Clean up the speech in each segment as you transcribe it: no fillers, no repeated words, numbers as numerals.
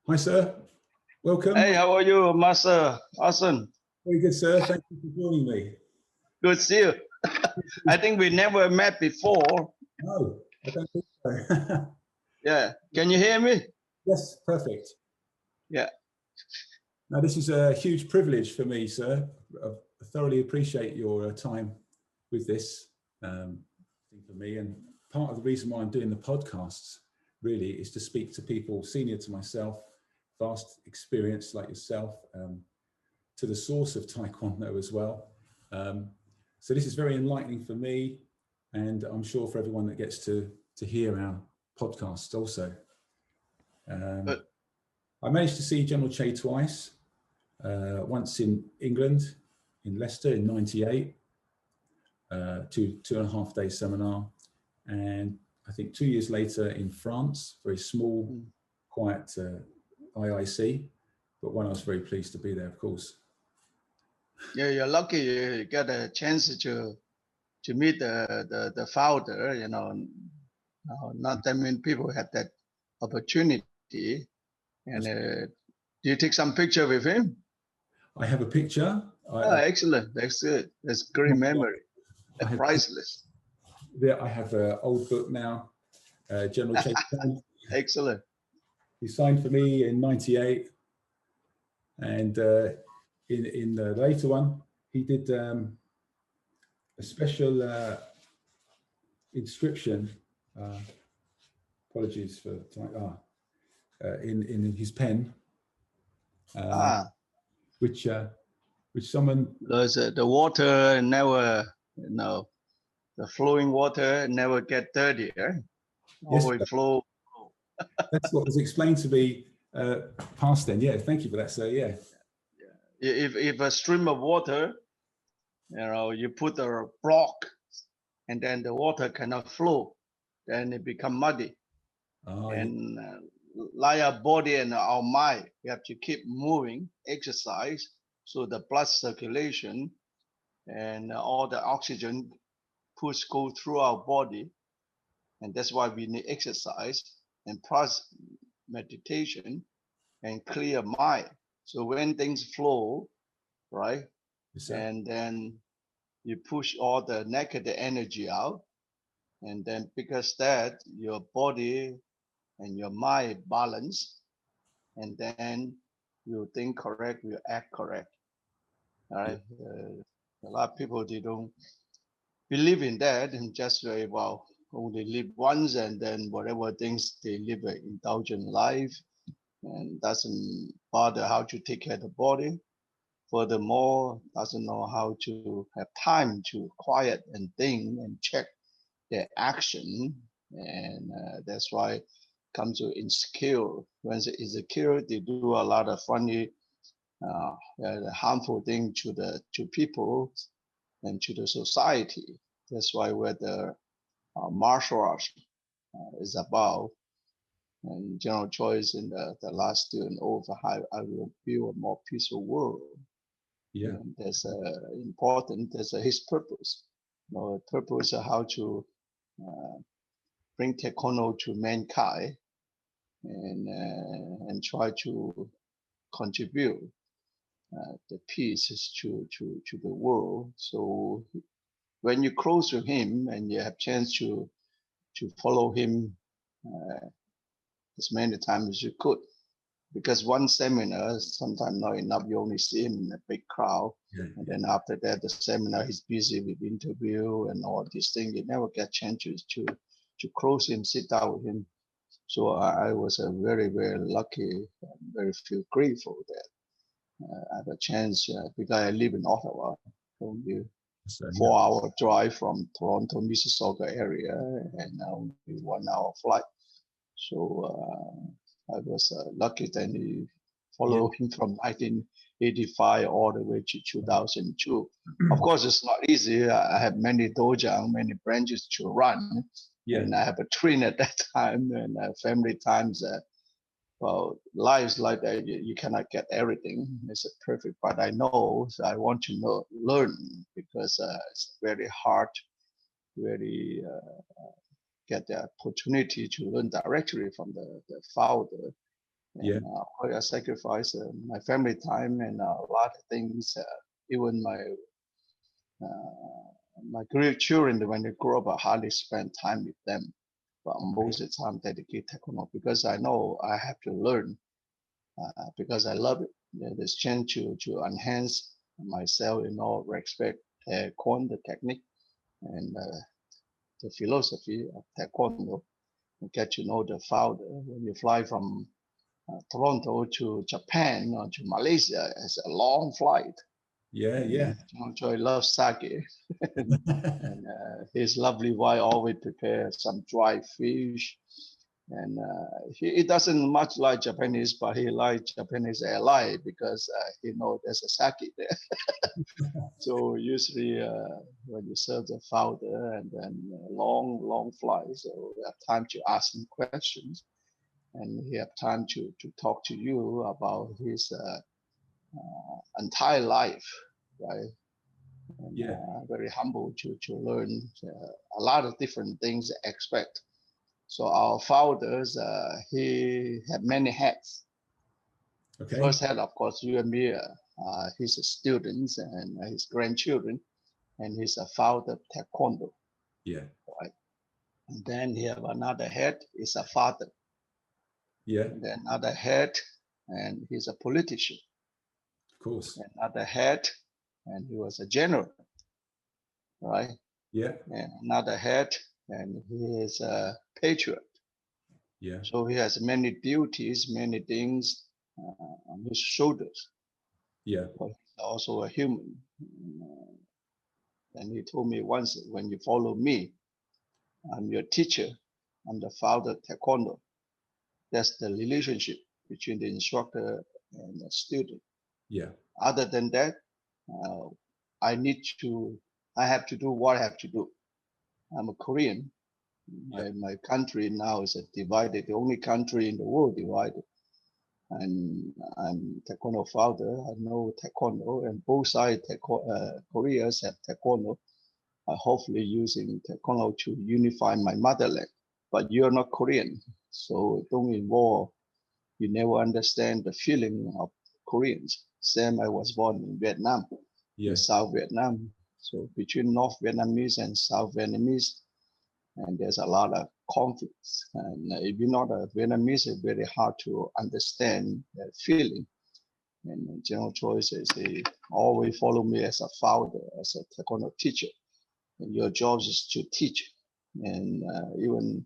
Hi, sir. Welcome. Hey, how are you, Master? Awesome. Very good, sir. Thank you for joining me. Good to see you. I think we never met before. No, I don't think so. Yeah. Can you hear me? Yes, perfect. Yeah. Now, this is a huge privilege for me, sir. I thoroughly appreciate your time with this thing for me. And part of the reason why I'm doing the podcasts really is to speak to people senior to myself, vast experience like yourself, to the source of Taekwondo as well. So this is very enlightening for me, and I'm sure for everyone that gets to hear our podcast also. I managed to see General Choi twice, once in England, in Leicester in '98, 2.5 day seminar, and I think 2 years later in France, very small, quiet IIC, but one I was very pleased to be there, of course. Yeah, you're lucky you get a chance to meet the founder. You know, not that many people have that opportunity. And do you take some picture with him? I have a picture. Excellent. That's good. That's great memory. Priceless. There, I have an old book now. General Choi. Excellent. He signed for me in '98, and in the later one, he did a special inscription. Apologies for in his pen, which someone. There's the water never, the flowing water never get dirty, right? Always flow. That's what was explained to me past then. Yeah, thank you for that, sir. Yeah. If a stream of water, you put a block, and then the water cannot flow, then it become muddy. And like our body and our mind, we have to keep moving, exercise, so the blood circulation and all the oxygen go through our body, and that's why we need exercise and plus meditation and clear mind. So when things flow, right, and then you push all the negative energy out, and then because that your body and your mind balance, and then you think correct, you act correct. All right. A lot of people, they don't believe in that and just very well only live once, and then whatever things they live an indulgent life and doesn't bother how to take care of the body. Furthermore, doesn't know how to have time to quiet and think and check their action, and that's why it comes to insecure. When they're insecure, they do a lot of funny, harmful thing to people and to the society. That's why whether martial arts is about, and General Choice in the last student over, how I will build a more peaceful world. Yeah, and there's important. There's his purpose. Purpose of how to bring Taekwondo to mankind, and try to contribute the peace to the world. So when you're close to him and you have chance to follow him as many times as you could, because one seminar sometimes not enough. You only see him in a big crowd, and then after that the seminar he's busy with interview and all these things. You never get chances to close him, sit down with him. So I was very, very lucky and very feel grateful that I have a chance, because I live in Ottawa, only 4-hour drive from Toronto, Mississauga area, and only 1 hour flight. So I was lucky that he followed him from 1985 all the way to 2002. Of course, it's not easy. I have many dojang, many branches to run. And I have a train at that time, and family times. Well, lives like that, you cannot get everything. It's perfect, but I know, so I want to learn, because it's very hard, very get the opportunity to learn directly from the founder. And I sacrificed my family time and a lot of things. Even my career children, when they grow up, I hardly spend time with them. But most of the time, dedicate Taekwondo because I know I have to learn because I love it. There's chance to enhance myself in all respect, Taekwondo, the technique, and the philosophy of Taekwondo. You get to know the founder when you fly from Toronto to Japan or to Malaysia. It's a long flight. Choi loves sake, and his lovely wife always prepare some dry fish. And he doesn't much like Japanese, but he likes Japanese airline because he knows there's a sake there. So usually when you serve the founder and then long flight, so we have time to ask him questions, and he have time to talk to you about his entire life, right? And, very humble to learn a lot of different things to expect. So our founders, he had many hats. First hat, of course, you and me, his students and his grandchildren, and he's a founder of Taekwondo. Right. And then he have another head, is a father. And then another head, and he's a politician. Of course. Another head, and he was a general. Right. And another head, and he is a patriot. So he has many duties, many things on his shoulders. But he's also a human. And he told me once, when you follow me, I'm your teacher, I'm the founder of Taekwondo. That's the relationship between the instructor and the student. Other than that, I have to do what I have to do. I'm a Korean. My country now is divided, the only country in the world divided. And I'm Taekwondo founder. I know Taekwondo, and both sides, Koreans have Taekwondo. Hopefully using Taekwondo to unify my motherland. But you're not Korean, so don't involve. You never understand the feeling of Koreans. Same, I was born in Vietnam, in South Vietnam. So between North Vietnamese and South Vietnamese, and there's a lot of conflicts. And if you're not a Vietnamese, it's very hard to understand that feeling. And General Choi says, he always follow me as a founder, as a Taekwondo teacher. And your job is to teach. And even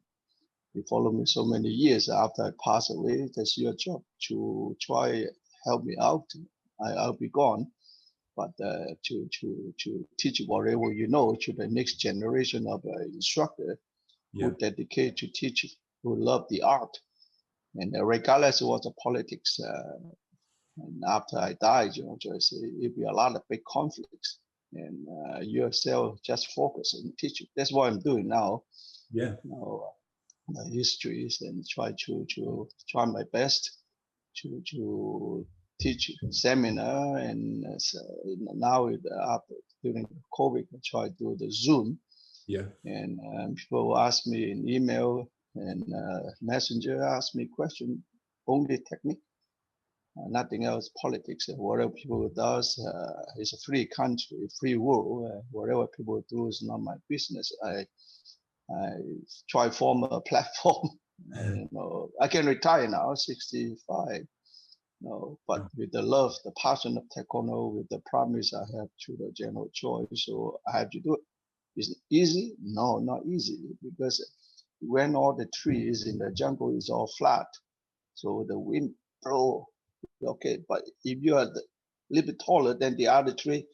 you follow me so many years after I pass away, that's your job to try help me out. I'll be gone, but to teach whatever you know to the next generation of instructor who dedicate to teach, who love the art. And regardless of what the politics, and after I died, you know, just it'll be a lot of big conflicts. And yourself just focus on teaching. That's what I'm doing now. You know, my histories and try my best to teach seminar. And now after during COVID, I try to do the Zoom. And people ask me in email and messenger, ask me question, only technique. Nothing else, politics. Whatever people does is a free country, free world. Whatever people do is not my business. I try form a platform. You know, I can retire now, 65. You know, but with the love, the passion of Taekwondo, with the promise I have to the General Choi, so I have to do it. Is it easy? No, not easy, because when all the trees in the jungle is all flat, so the wind blow. Okay, but if you are a little bit taller than the other tree,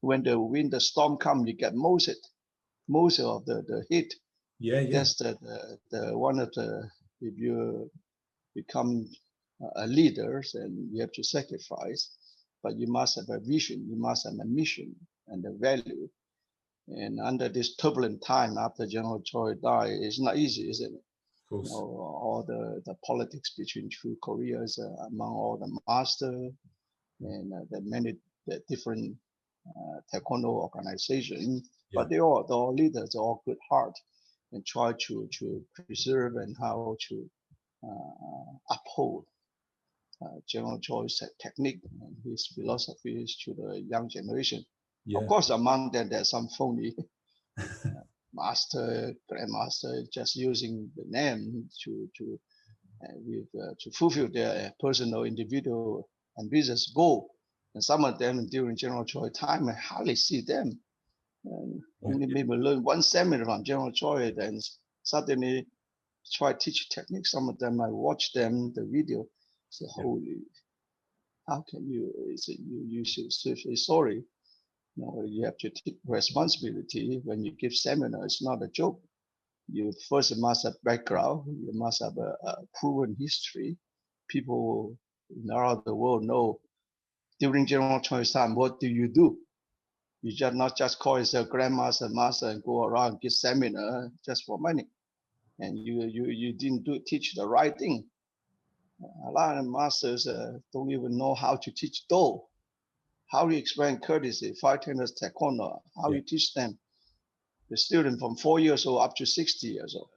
when the wind, the storm comes, you get most of the heat. That's the one of the, if you become a leader, and you have to sacrifice, but you must have a vision, you must have a mission and a value. And under this turbulent time after General Choi died, it's not easy, isn't it? You know, all the politics between two Koreas among all the master and the many different Taekwondo organizations, but they're all leaders, they're all good heart, and try to preserve and how to uphold General Choi's technique and his philosophies to the young generation. Yeah. Of course, among them, there's some phony master, grandmaster, just using the name to fulfill their personal, individual, and business goal. And some of them during General Choi time, I hardly see them. And only maybe learn one seminar from General Choi, then suddenly try to teach techniques. Some of them I watch them the video. Say, holy, how can you? You should say sorry. No, you have to take responsibility when you give seminar. It's not a joke. You first must have background. You must have a proven history. People around the world know during General Choi's time, what do? You just not just call yourself grandmaster, master, and go around and give seminar just for money. And you didn't teach the right thing. A lot of masters don't even know how to teach Do. How you explain courtesy, 5 tenors Taekwondo, how you teach them. The student from 4 years old up to 60 years old.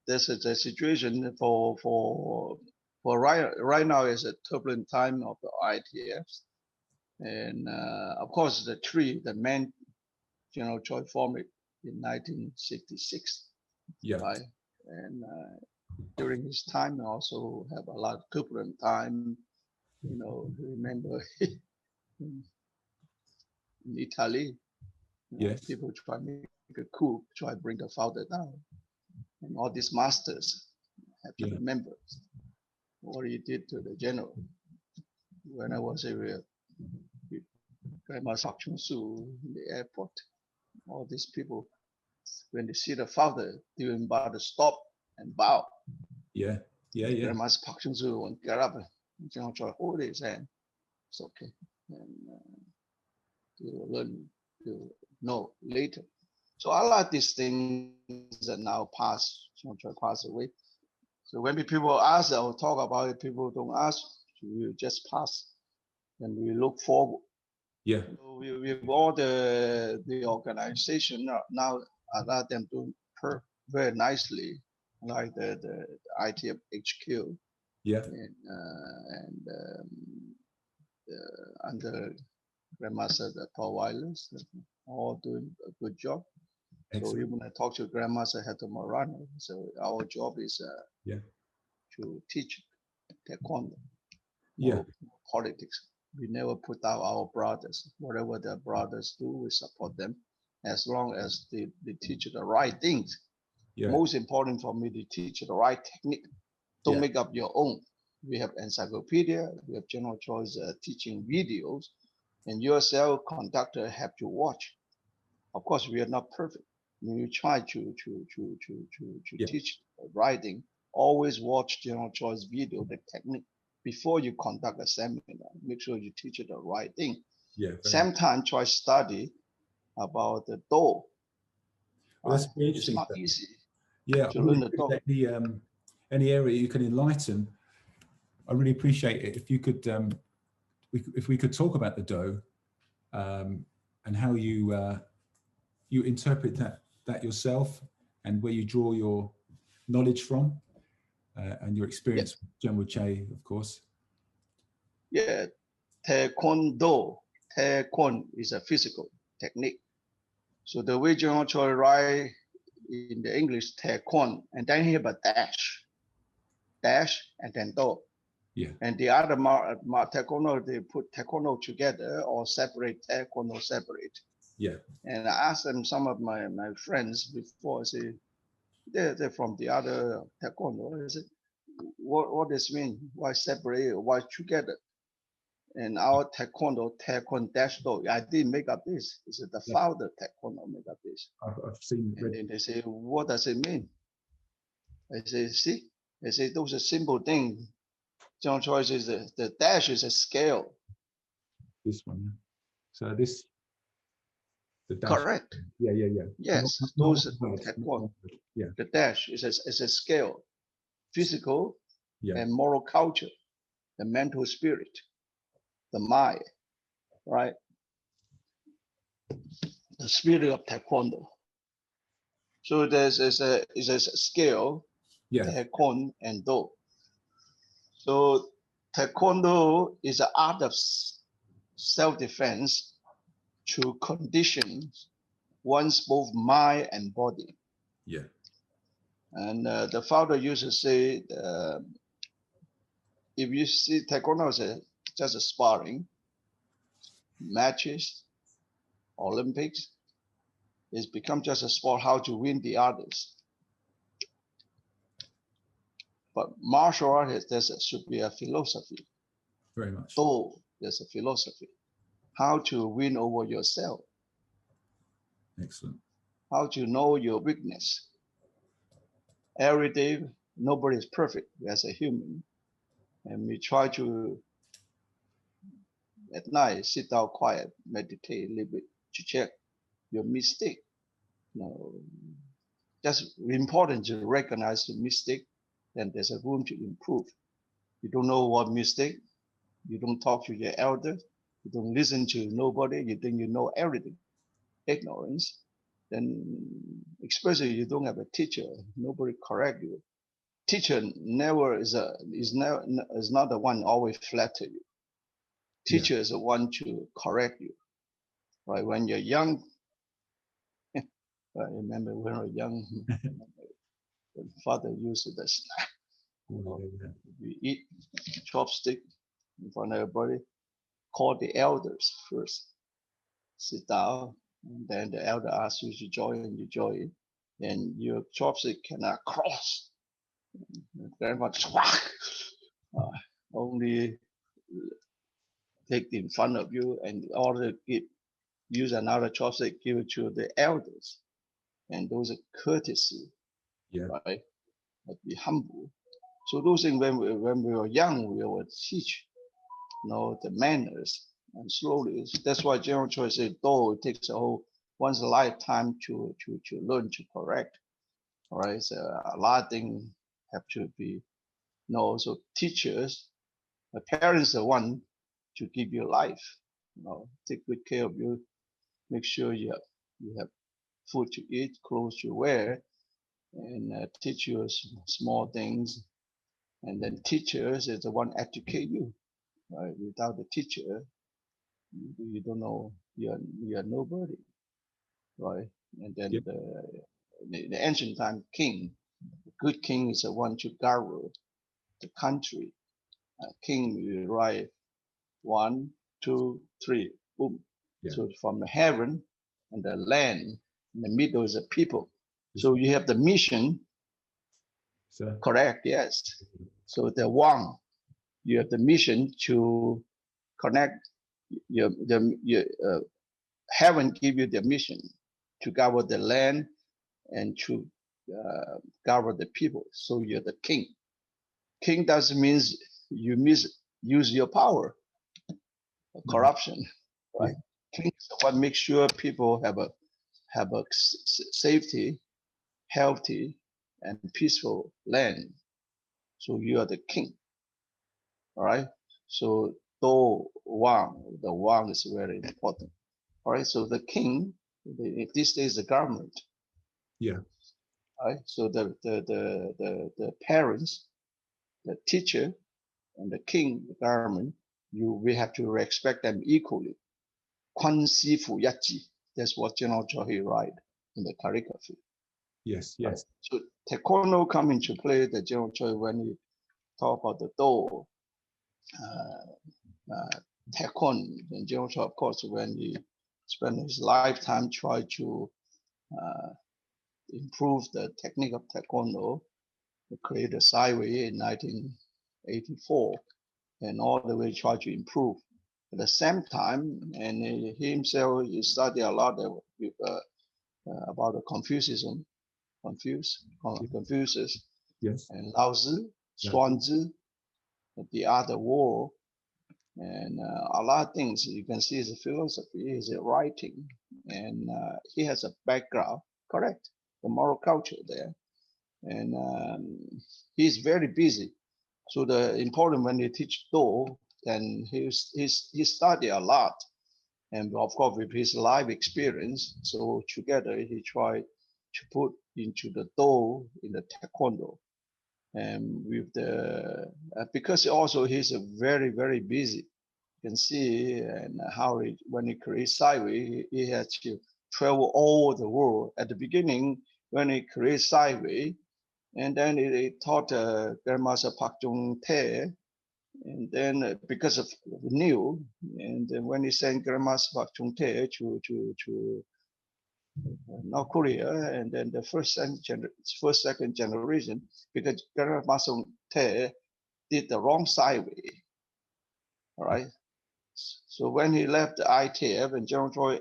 This is a situation for right now is a turbulent time of the ITFs. And of course, the main General Choi formed it in 1966. Yeah. Right? And during his time, I also have a lot of turbulent time. Remember in Italy, people try to make a coup, try to bring the founder down. And all these masters have to remember what he did to the general. When I was with Grandma Sakchung-Su in the airport, all these people, when they see the founder, they will about to stop and bow. Grandma Sakchung-Su won't get up. General Choi hold his hand. It's okay. And you will learn to know later. So a lot of these things that now pass away. So when people ask or talk about it, people don't ask. We just pass, and we look forward. Yeah. So with all the organization now, a lot of them doing very nicely, like the ITF HQ. Yeah. And under Grandmaster Paul Wireless, all doing a good job. Excellent. So even I talk to Grandmaster Hato Morano, so our job is to teach Taekwondo, politics. We never put out our brothers. Whatever the brothers do, we support them as long as they teach the right things. Yeah. Most important for me, to teach the right technique. Don't make up your own. We have encyclopedia, we have General Choi's teaching videos, and yourself, conductor, have to watch. Of course, we are not perfect. We try to teach writing. Always watch General Choi's video, the technique, before you conduct a seminar. Make sure you teach it the right thing. Yeah. Same time, try study about the Do. Well, that's very interesting. It's not easy. Yeah, to learn the Do. Any area you can enlighten, I really appreciate it. If you could, if we could talk about the Do, and how you you interpret that yourself, and where you draw your knowledge from, and your experience with General Choi, of course. Yeah, Taekwondo. Taekwon is a physical technique. So the way General Choi write in the English, Taekwon, and then he have a dash, and then Do. Yeah. And the other Taekwondo, they put Taekwondo together or separate Taekwondo separate. Yeah. And I asked them, some of my friends before, I say, they're from the other Taekwondo. I said, what does this mean? Why separate? Why together? And our Taekwondo dash Do. I didn't make up this. It's the founder Taekwondo make up this. I've seen. And then they say, what does it mean? I say, see? They say those are simple things. General Choi says the dash is a scale. This one, yeah. So this. The dash. Correct. Yeah. Yes, those are Taekwondo. Yeah. The dash is a scale, physical and moral culture, the mental spirit, the mind, right? The spirit of Taekwondo. So there's a scale, Taekwondo and Do. So Taekwondo is an art of self-defense to condition one's both mind and body. Yeah. And the founder used to say, if you see Taekwondo as just a sparring, matches, Olympics, it's become just a sport how to win the others. But martial art, should be a philosophy. Very much. So there's a philosophy. How to win over yourself. Excellent. How to know your weakness. Every day, nobody is perfect as a human. And we try to, at night, sit down quiet, meditate a little bit to check your mistake. You know, just important to recognize the mistake, then there's a room to improve. You don't know what mistake, you don't talk to your elder, you don't listen to nobody, you think you know everything. Ignorance. Then especially you don't have a teacher, nobody correct you. Teacher never is not the one always flatter you. Teacher is the one to correct you. Right? When you're young, I remember when we were young, when father used this. You eat chopstick in front of everybody, call the elders first. Sit down, and then the elder asks you to join, and you join. Then your chopstick cannot cross. Grandma only take it in front of you and order to use another chopstick, give it to the elders. And those are courtesy, right? But be humble. So those things when we were young, we would teach, the manners, and slowly. That's why General Choi said, though it takes one's lifetime to learn to correct. All right, so a lot of things have to be, so teachers, the parents are one to give you life, take good care of you, make sure you have food to eat, clothes to wear, and teach you small things. And then teachers is the one educate you, right? Without the teacher, you don't know, you're nobody, right? And then the ancient time king, the good king is the one to govern the country. King will write 1, 2, 3, boom. So from the heaven and the land, in the middle is the people. So you have the mission. Correct, yes. So the one, you have the mission to connect your heaven give you the mission to govern the land and to govern the people. So you're the king. King doesn't mean you misuse your power, corruption, right? King is what makes sure people have a safety, healthy, and peaceful land. So you are the king, all right? So the Wang is very important. All right, so the king, this is the government. Yeah. All right, so the parents, the teacher, and the king, the government, we have to respect them equally. Quan Si Fu Yaji. That's what General Choi write in the calligraphy. Yes, yes. Right? So Taekwondo come into play, the General Choi, when he talk about the Do, Taekwondo, and General Choi, of course, when he spent his lifetime try to improve the technique of Taekwondo, he created a sideway in 1984, and all the way try to improve. At the same time, and he himself he studied a lot about the Confucianism, Confucius, and Lao Tzu, Zhuangzi, the other war, and a lot of things you can see his philosophy, his writing, and he has a background, correct, the moral culture there, and he's very busy. So the important when they teach Do, then he studied a lot, and of course with his life experience, so together he tried to put into the Do in the Taekwondo, and with the because also he's a very, very busy. You can see and how when he creates sideways, he has to travel all the world. At the beginning, when he creates sideways, and then he taught Grandmaster Pak Chung Te, and then because of new, and then when he sent Grandmaster Pak Chung Te to North Korea, and then the first, second generation, because Grandmaster Te did the wrong sideway, all right? So when he left the ITF, and General Choi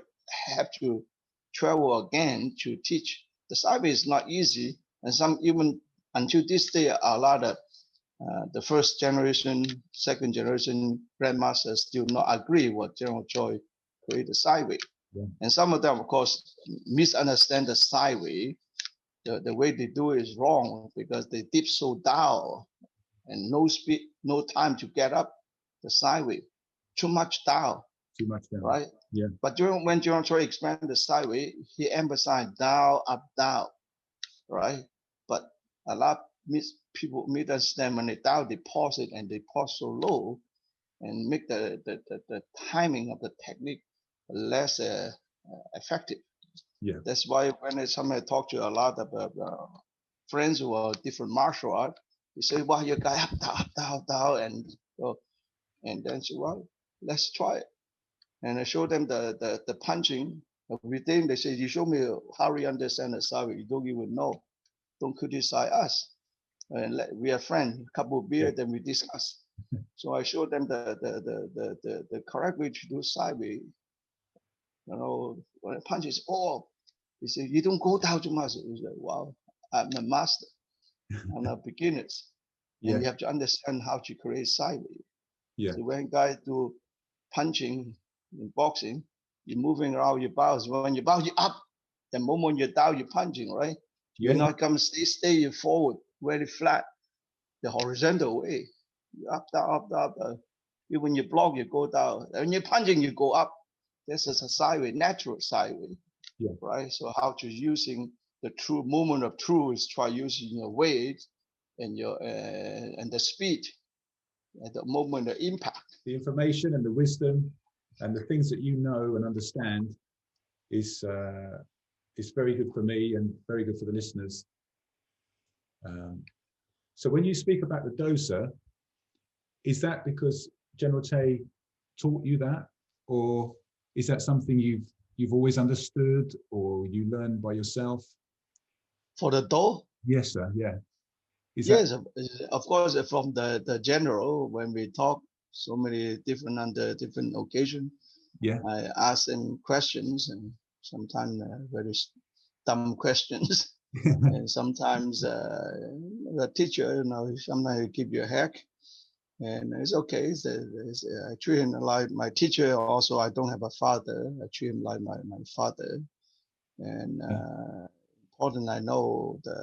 had to travel again to teach, the sideway is not easy, and some even until this day, a lot of the first generation, second generation grandmasters still not agree what General Choi created the sideway. Yeah. And some of them, of course, misunderstand the sideway. The way they do it is wrong because they dip so down and no speed, no time to get up the sideway. Too much down. Too much down. Right? Yeah. But when General Choi expanded the sideway, he emphasized down, up, down. Right? But a lot people misunderstand when they down, they pause it and they pause so low and make the timing of the technique less effective. Yeah. That's why when somebody talk to a lot of friends who are different martial art, they say, "Well, you got up, down," and then say, "Well, let's try it." And I show them the punching. Within, they say, "You show me how we understand the sideway. You don't even know. Don't criticize us. And we are friends. A couple of beers, then we discuss." So I showed them the correct way to do sideway. You know, when a punch is off, they say, "You don't go down too much." It's like, wow, I'm a master. I'm not beginners. Yeah. And you have to understand how to create sideway. Yeah. So when guys do punching in boxing, you're moving around your bows. When you bounce, you up. The moment you're down, you're punching, right? Yeah. You're not going to stay forward, very flat, the horizontal way. You up, down, up, down, up. When you block, you go down. When you're punching, you go up. This is a sideway, natural sideway, yeah. Right? So how to using the true movement of truth is try using your weight and your and the speed, and the moment, the impact. The information and the wisdom and the things that you know and understand is very good for me and very good for the listeners. So when you speak about the dosa, is that because General Tae taught you that, or is that something you've always understood, or you learned by yourself? For the Do? Yes, sir. Yeah. Yes, of course. From the general, when we talk so many different under different occasions, yeah, I ask them questions, and sometimes very dumb questions, and sometimes the teacher, sometimes give you a hack. And it's okay. I treat him like my teacher. Also, I don't have a father. I treat him like my father. And important, I know the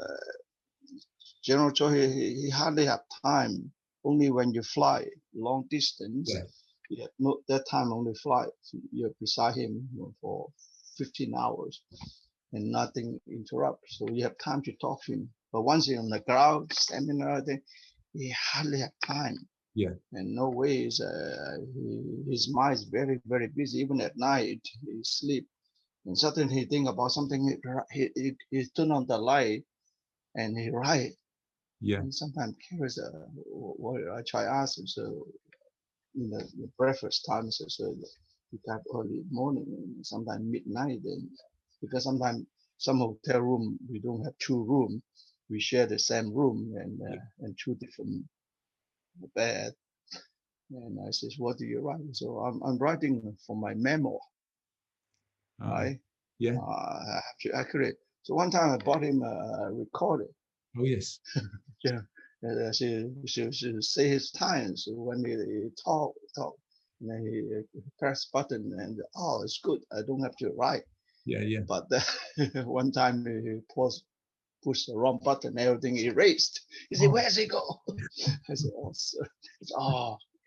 General Choi, he hardly have time. Only when you fly long distance, yeah, no, that time only fly. You're beside him for 15 hours, and nothing interrupts. So you have time to talk to him. But once you're on the ground, seminar, he hardly have time. Yeah. And no ways, his mind is very, very busy. Even at night, he sleep. And suddenly he think about something, he turn on the light and he write. Yeah. And sometimes curious, what I try ask him, so in the breakfast time, so he got early morning and sometimes midnight. And because sometimes some hotel room, we don't have two rooms. We share the same room and two different bed. And I says, "What do you write?" So I'm writing for my memo. Right? Yeah. I have to accurate. So one time I bought him a recorder. Oh yes. Yeah. And she say his time. So when he talk, and then he press button and it's good. I don't have to write. Yeah, yeah. But one time he push the wrong button, everything erased. He said, "Where's it go?" I said, "Oh, sir."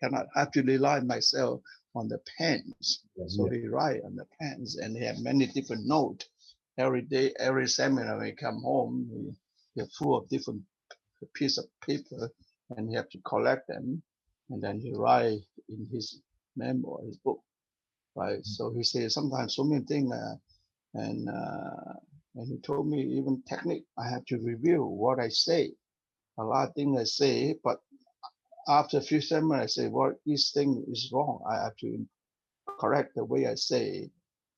Cannot have to rely on myself on the pens. Yeah, so he write on the pens, and he have many different notes. Every day, every seminar, when he come home, he full of different a piece of paper, and he have to collect them, and then he write in his memo, his book, right? So he says sometimes so many things, and he told me even technique, I have to review what I say. A lot of things I say, but after a few seminars, I say, well, this thing is wrong. I have to correct the way I say.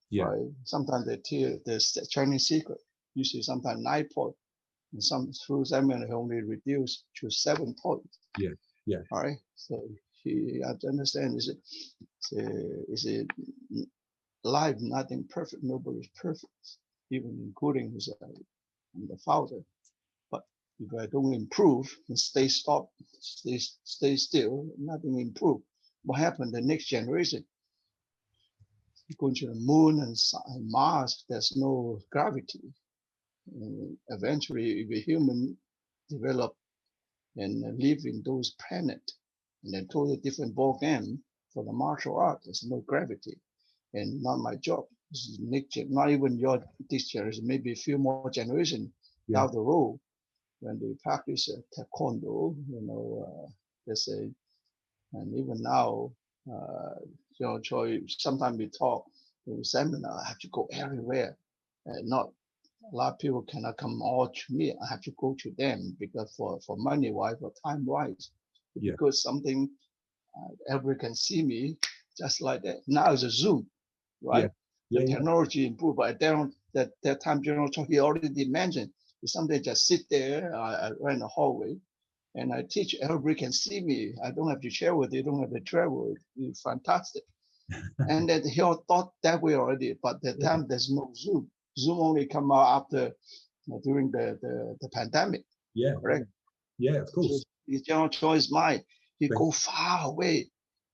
Yeah. Right? Sometimes they tell the Chinese secret. Usually sometimes 9 points. And some through seminar only reduced to 7 points. Yeah. Yeah. All right. So he have to understand is it life, nothing perfect, nobody is perfect, even including his the founder. But if I don't improve and stay still, nothing improve. What happened? The next generation going to the moon and Mars, there's no gravity. And eventually, if a human develop and live in those planets, and then totally different ball game for the martial art, there's no gravity, and not my job. This is next, not even your this generation, maybe a few more generations down the road, when they practice Taekwondo, they say, and even now, Choi, sometimes we talk in the seminar, I have to go everywhere. Not a lot of people cannot come all to me. I have to go to them because for money wise, for time wise, because something everybody can see me just like that. Now it's a Zoom, right? The technology improved, but that time, General Choi, he already mentioned something just sit there right in the hallway. And I teach, everybody can see me. I don't have to share with you, don't have to travel. It's fantastic. And then he all thought that way already, but the time there's no Zoom. Zoom only come out after, during the pandemic. Yeah. Correct? Yeah, of course. So his General Choi's mind, he go far away.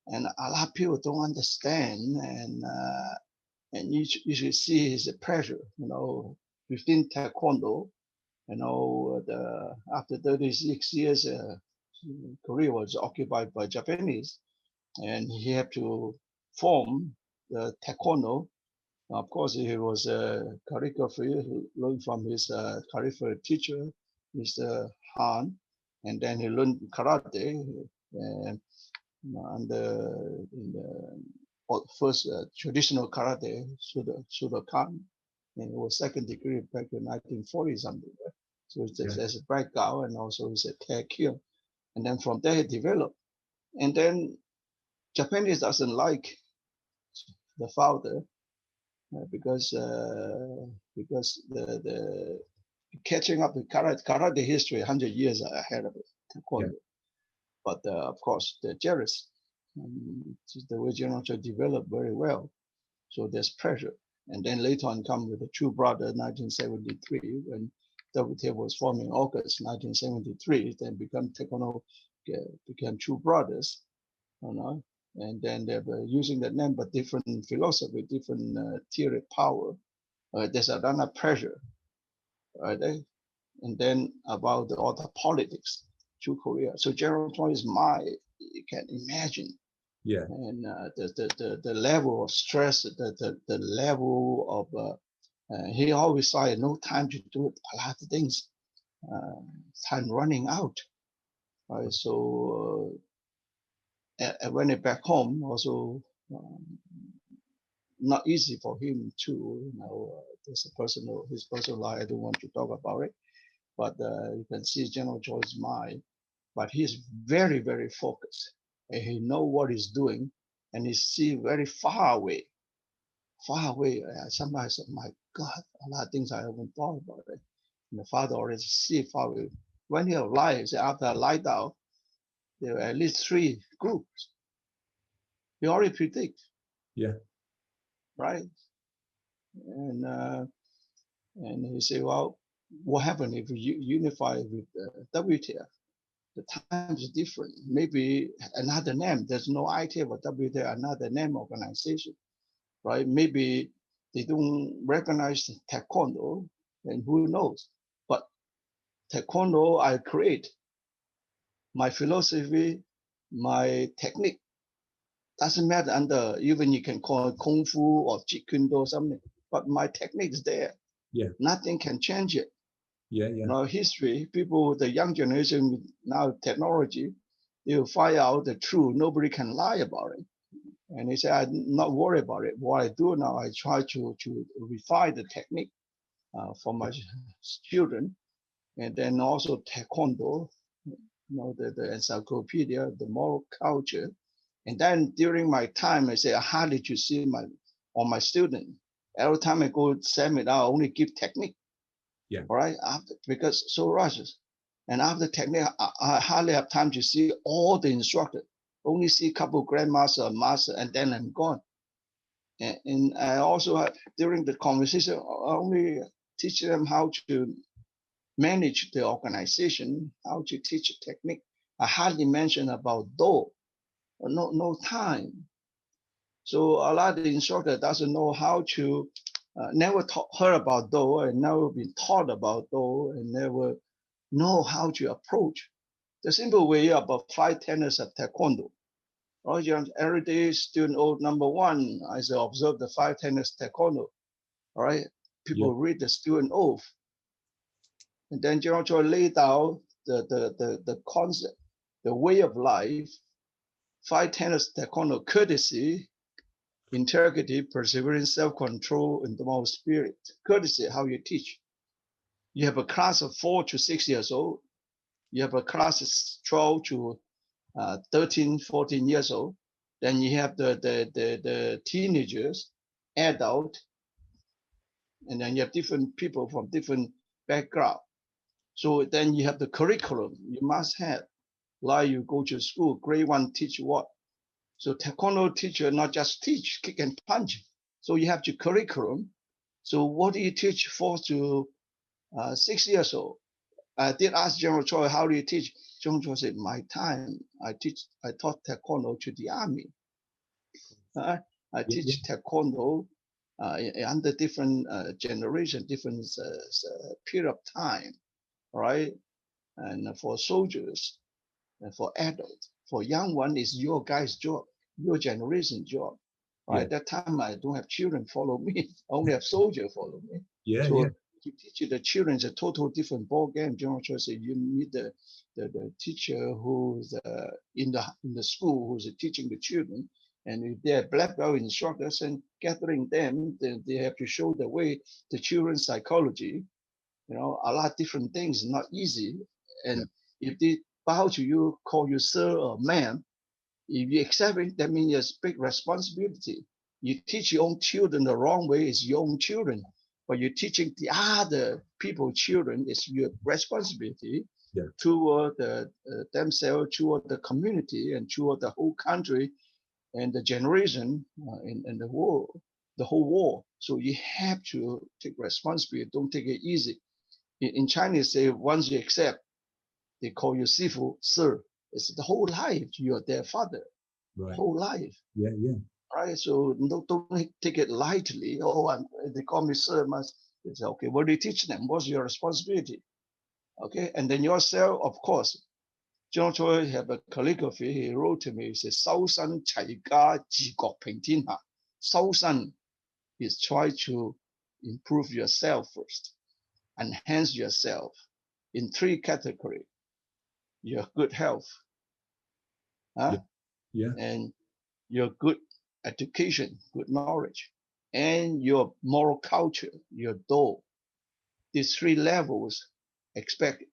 And a lot of people don't understand. And you should see his pressure, within Taekwondo. After 36 years, Korea was occupied by Japanese, and he had to form the Taekwondo. Of course, he was a choreographer, he learned from his choreographer teacher, Mr. Han, and then he learned karate in the first traditional karate, Sudokan, and it was second degree back in 1940 something. Right? So there's a background, and also it's a TAEK CHO. And then from there it developed. And then Japanese doesn't like the founder because the catching up with karate history 100 years ahead of it, Taekwondo. But of course they're jealous. The way General Choi developed very well, so there's pressure. And then later on come with the True Brother 1973 when WTF was formed in August 1973, then became Taekwondo, became True Brothers, and then they were using that name, but different philosophy, different theory power. There's another pressure, right? And then about all the politics to Korea. So General Choi's mind, you can imagine. Yeah. And the level of stress, the level of he always said no time to do a lot of things, time running out. Right? So when he back home, also not easy for him to, there's his personal life. I don't want to talk about it, but you can see General Choi's mind. But he's very, very focused, and he know what he's doing, and he see very far away. Far away. Somebody said, "My God, a lot of things I haven't thought about it." And the father already see far away. When he arrives, after I lie down, there were at least 3 groups. He already predict. Yeah. Right. And he said, "Well, what happened if you unify with WTF? The times is different. Maybe another name. There's no ITF or WTF, another name organization, right? Maybe they don't recognize Taekwondo, and who knows? But Taekwondo, I create my philosophy, my technique. Doesn't matter under, even you can call it Kung Fu or Jeet Kune Do or something, but my technique is there. Yeah. Nothing can change it. Yeah, yeah. Now history, people, the young generation now technology, they will find out the truth. Nobody can lie about it. And they say, I'm not worried about it. What I do now, I try to refine the technique for my children. And then also Taekwondo, the encyclopedia, the moral culture. And then during my time, I say, how did you see my student? Every time I go seminar, I only give technique. Yeah. All right. Because so rushes. And after technique, I hardly have time to see all the instructor. Only see a couple of grandmaster, master, and then I'm gone. And I also during the conversation, I only teach them how to manage the organization, how to teach technique. I hardly mention about Do. No time. So a lot of the instructor doesn't know how to, never heard about Do and never been taught about Do and never know how to approach. The simple way about 5 tenets of Taekwondo. Right? Every day, student old number 1, I say observe the 5 tenets Taekwondo. All right? People read the student oath. And then General Choi laid out the concept, the way of life, 5 tenets Taekwondo: courtesy, integrity, perseverance, self-control, and the moral spirit. Courtesy, how you teach. You have a class of 4 to 6 years old. You have a class of 12 to 13, 14 years old. Then you have the teenagers, adult, and then you have different people from different background. So then you have the curriculum you must have. Like you go to school, grade 1 teach what? So Taekwondo teacher not just teach, kick and punch. So you have your curriculum. So what do you teach 4 to 6 years old? I did ask General Choi, how do you teach? General Choi said, my time, I taught Taekwondo to the army. I teach Taekwondo under different generation, different period of time, right? And for soldiers, and for adults, for young one is your guy's job, your generation job. Right? At that time, I don't have children follow me. I only have soldiers follow me. So to teach the children is a total different ball game. General Choi said you need the teacher who's in the school who's teaching the children. And if they're black belt instructors and gathering them, they have to show the way, the children's psychology, a lot of different things, not easy. And if they bow to you, call you sir or ma'am, if you accept it, that means it's big responsibility. You teach your own children the wrong way, it's your own children. But you're teaching the other people, children, it's your responsibility toward themselves, toward the community, and toward the whole country and the generation in the world, the whole world. So you have to take responsibility. Don't take it easy. In Chinese, say once you accept, they call you Sifu, sir. It's the whole life. You're their father. Whole life. Right. So don't take it lightly. They call me sir. They say, okay, what do you teach them? What's your responsibility? Okay, and then yourself, of course. John Choi have a calligraphy. He wrote to me. He says, "Sao San Chai Ga Ji Gok Ping Tin Ha." Sao San is try to improve yourself first, enhance yourself in 3 categories. Your good health, and your good education, good knowledge, and your moral culture, your Do. These 3 levels expect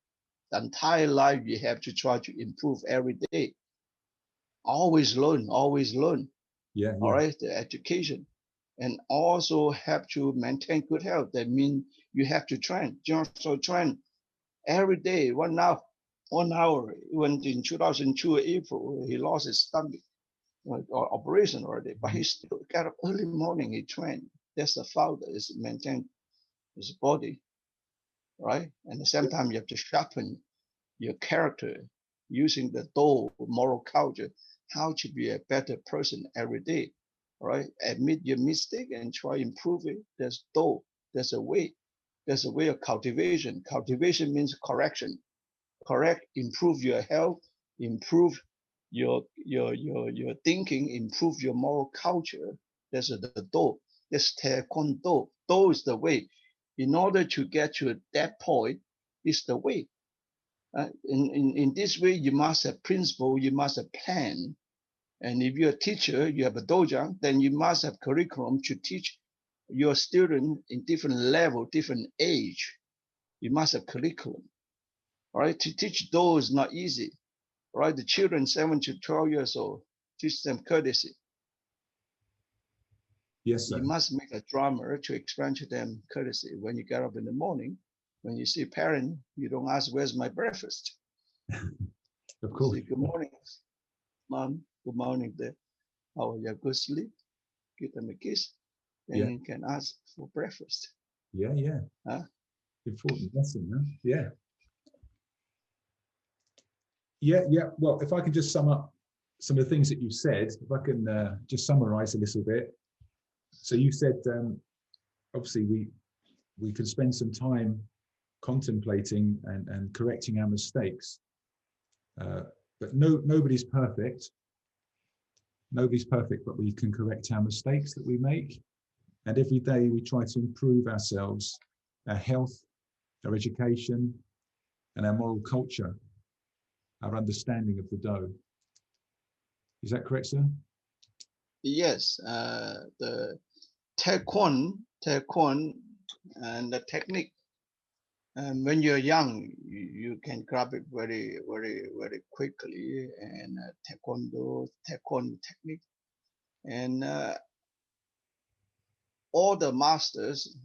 the entire life you have to try to improve every day. Always learn, always learn. All right, the education. And also have to maintain good health. That means you have to train. So train every day, 1 hour. 1 hour. Even in 2002 April, he lost his stomach operation already, but he still got up early morning. He trained. That's the father is maintain his body, right? And at the same time, you have to sharpen your character using the Do moral culture, how to be a better person every day, right? Admit your mistake and try improve it. There's Do. There's a way. There's a way of cultivation. Cultivation means correction. Correct, improve your health, improve your thinking, improve your moral culture. That's the Do. That's Taekwondo. Do is the way. In order to get to that point, This is the way. In this way, you must have principle, you must have plan. And if you're a teacher, you have a dojo, then you must have curriculum to teach your student in different level, different age. You must have curriculum. All right, to teach Do is not easy. All right, the children 7 to 12 years old, teach them courtesy. Yes, sir. You must make a drama to explain to them courtesy. When you get up in the morning, when you see a parent, you don't ask, where's my breakfast? Of course. You say, good morning, mom. Good morning, Dad. How are you? Good sleep. Give them a kiss. Then you can ask for breakfast. Yeah, yeah. Huh? Important lesson, huh? Yeah. Yeah, yeah. Well, if I can just sum up some of the things that you've said, if I can just summarize a little bit. So you said, obviously, we can spend some time contemplating and correcting our mistakes, but nobody's perfect. Nobody's perfect, but we can correct our mistakes that we make. And every day we try to improve ourselves, our health, our education, and our moral culture, our understanding of the Do. Is that correct, sir? Yes, the Taekwon and the technique. And when you're young, you can grab it very, very, very quickly. And Taekwondo, Taekwon technique, and all the masters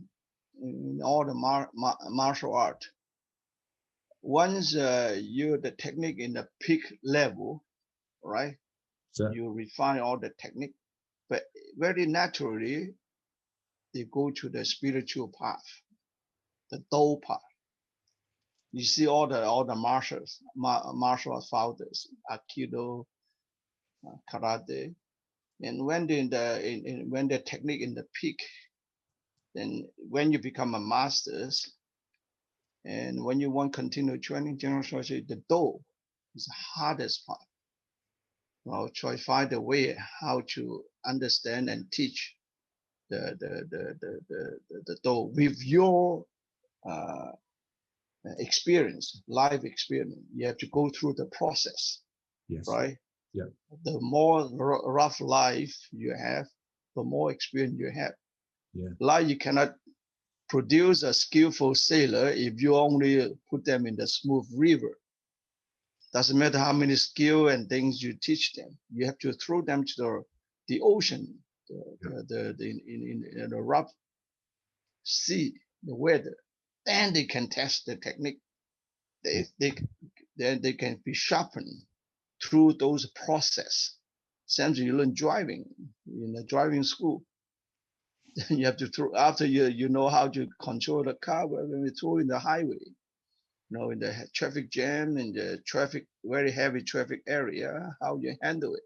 in all the martial art. Once you're the technique in the peak level, right? Sir? You refine all the technique, but very naturally, they go to the spiritual path, the Do path. You see all the martial founders, Aikido, Karate, and when when the technique in the peak, then when you become a masters, and when you want continue training, general strategy, the Do is the hardest part. Well, try find a way how to understand and teach the Do with your experience, life experience. You have to go through the process, Yes. right? Yeah. The more rough life you have, the more experience you have. Yeah. Like you cannot produce a skillful sailor if you only put them in the smooth river. Doesn't matter how many skill and things you teach them. You have to throw them to the ocean, in the rough sea, the weather. Then they can test the technique. They can be sharpened through those process. Same as you learn driving in the driving school. You have to throw after you know how to control the car when you throw in the highway. In the traffic jam, in the traffic, very heavy traffic area, how you handle it.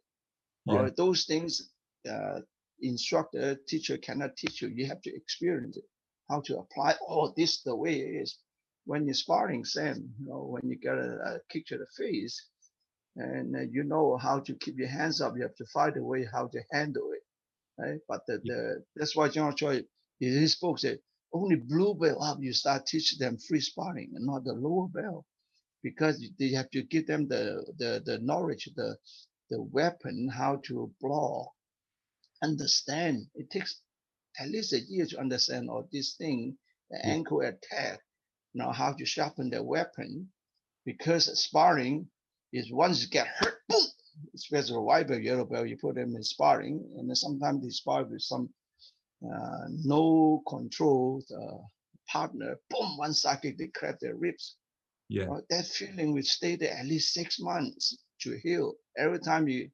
Yeah. Or those things, instructor, teacher cannot teach you. You have to experience it, how to apply. Oh, this the way it is. When you're sparring, Sam, when you get a kick to the face, and you know how to keep your hands up, you have to find a way how to handle it, right? But that's why General Choi, in his book, said, only blue belt up, you start teaching them free sparring and not the lower belt, because they have to give them the knowledge, the weapon, how to block, understand. It takes at least a year to understand all these things, the ankle attack, how to sharpen the weapon, because sparring is once you get hurt, boom, especially white belt, yellow belt, you put them in sparring, and then sometimes they spar with some no control partner, boom, one socket, they crack their ribs. Yeah. That feeling will stay there at least 6 months to heal. Every time you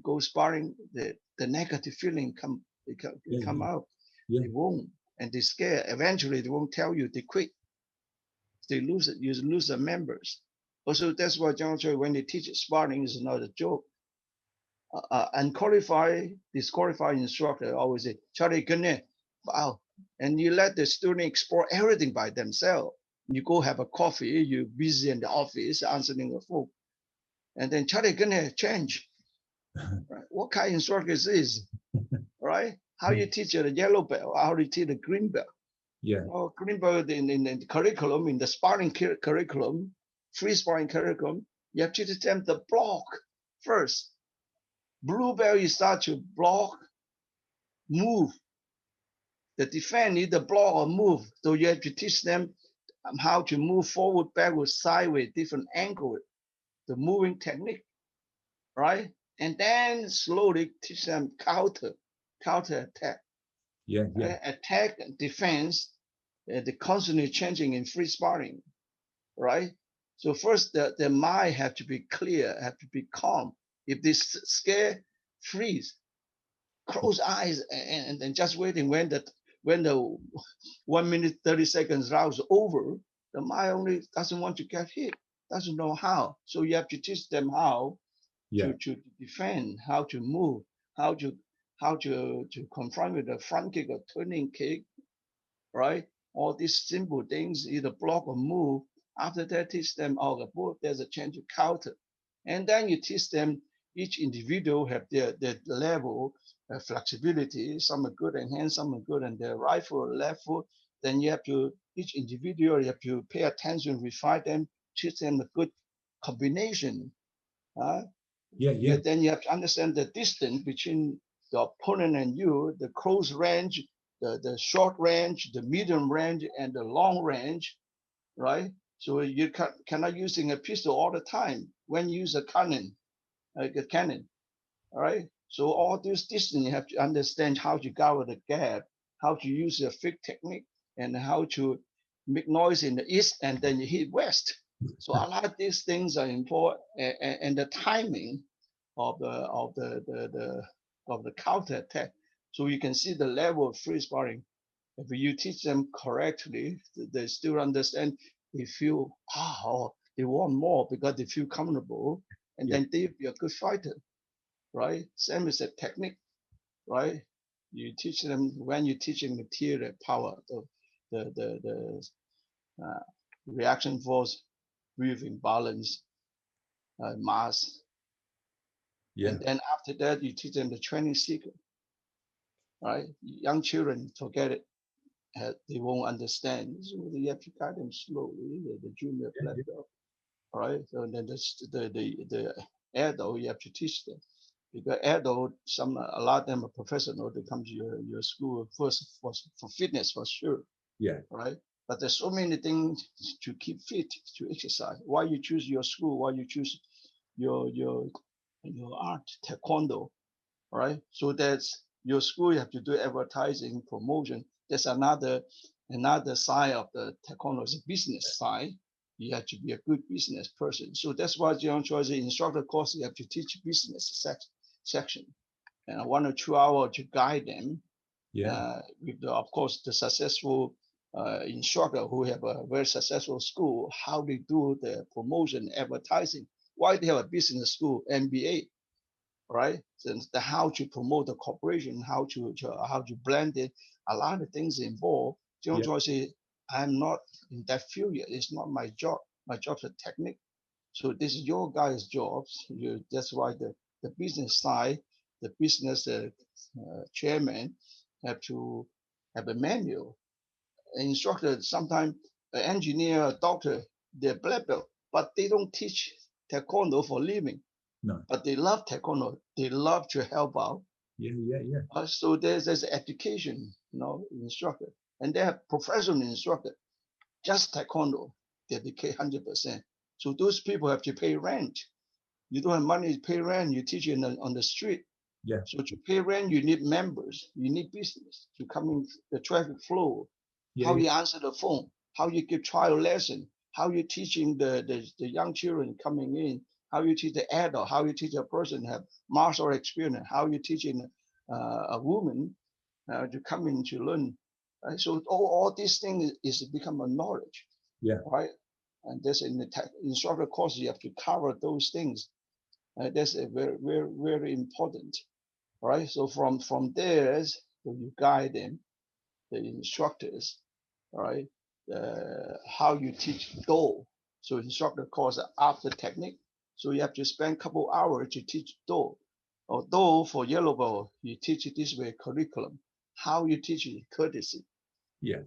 go sparring, the negative feeling come out. Yeah. They won't, and they scare. Eventually, they won't tell you. They quit. They lose it. You lose the members. Also, that's why John Choi, when they teach sparring, is not a joke. Unqualified, disqualified instructor always say, Charlie, wow. And you let the student explore everything by themselves. You go have a coffee, you're busy in the office answering the phone. And then Charlie, change. Right? What kind of instructor is this? Right? How you teach a yellow belt? How do you teach a green belt? Yeah. Oh, Greenberg in the curriculum, in the sparring curriculum, free sparring curriculum, you have to teach them the block first. Blue belt, you start to block, move. The defense need the block or move. So you have to teach them how to move forward, backward, sideways, different angle, the moving technique, right? And then slowly teach them counter attack. Yeah. Yeah. Right? Attack, defense, the constantly changing in free sparring, right? So first, the mind have to be clear, have to be calm. If they scare, freeze, close eyes, and then just waiting when the 1 minute 30 seconds round is over. The mind only doesn't want to get hit, doesn't know how. So you have to teach them how Yeah. to defend, how to move, how to confront with a front kick or turning kick, right? All these simple things, either block or move. After that, teach them, there's a chance to counter. And then you teach them, each individual have their level of flexibility. Some are good in hand, some are good in their right foot or left foot. Then you have to, each individual, you have to pay attention, refine them, teach them a good combination. Yeah. Then you have to understand the distance between the opponent and you, the close range, the short range, the medium range, and the long range, right? So you cannot using a pistol all the time. When you use a cannon, all right? So all this distance, you have to understand how to cover the gap, how to use the fake technique, and how to make noise in the east and then you hit west. So a lot of these things are important, and the timing of the counter attack. So you can see the level of free sparring. If you teach them correctly, they still understand. They feel they want more because they feel comfortable, and then they be a good fighter, right? Same as a technique, right? You teach them when you're teaching material power, the reaction force, breathing, balance, mass, and then after that you teach them the training sequence, right? Young children forget it, they won't understand. So you have to guide them slowly. The junior black belt, right? So then the adult you have to teach them. Because adult, a lot of them are professional. They come to your school first for fitness for sure. Yeah. Right. But there's so many things to keep fit, to exercise. Why you choose your school? Why you choose your art, Taekwondo, right? So that's your school. You have to do advertising, promotion. There's another side of the Taekwondo is a business side. You have to be a good business person. So that's why Choi, the instructor course, you have to teach business section, and 1 or 2 hours to guide them. With of course the successful instructor who have a very successful school, how they do the promotion, advertising, why they have a business school, MBA, right? So the how to promote the corporation, how to blend it, a lot of things involved. Choi say, I'm not in that field yet. It's not my job. My job's a technique. So this is your guys' jobs. That's why the business side, the business chairman have to have a manual. An instructor, sometimes an engineer, a doctor, they're black belt, but they don't teach taekwondo for living. No. But they love taekwondo. They love to help out. Yeah. So there's education, instructor, and they have professional instructor, just taekwondo, dedicate 100%. So those people have to pay rent. You don't have money to pay rent. You teach on the street. Yeah. So to pay rent, you need members. You need business to come in the traffic flow. How you answer the phone. How you give trial lesson. How you teaching the young children coming in. How you teach the adult. How you teach a person have martial experience. How you teaching a woman to come in to learn. Right? So all these things is become a knowledge. Yeah. Right. And that's in the instructor course. You have to cover those things. That's a very, very, very important. Right. So from there, so you guide them, the instructors, right? How you teach Do. So instructor course after technique. So you have to spend a couple hours to teach Do. Or Do for yellow belt, you teach it this way curriculum. How you teach it, courtesy. Yeah.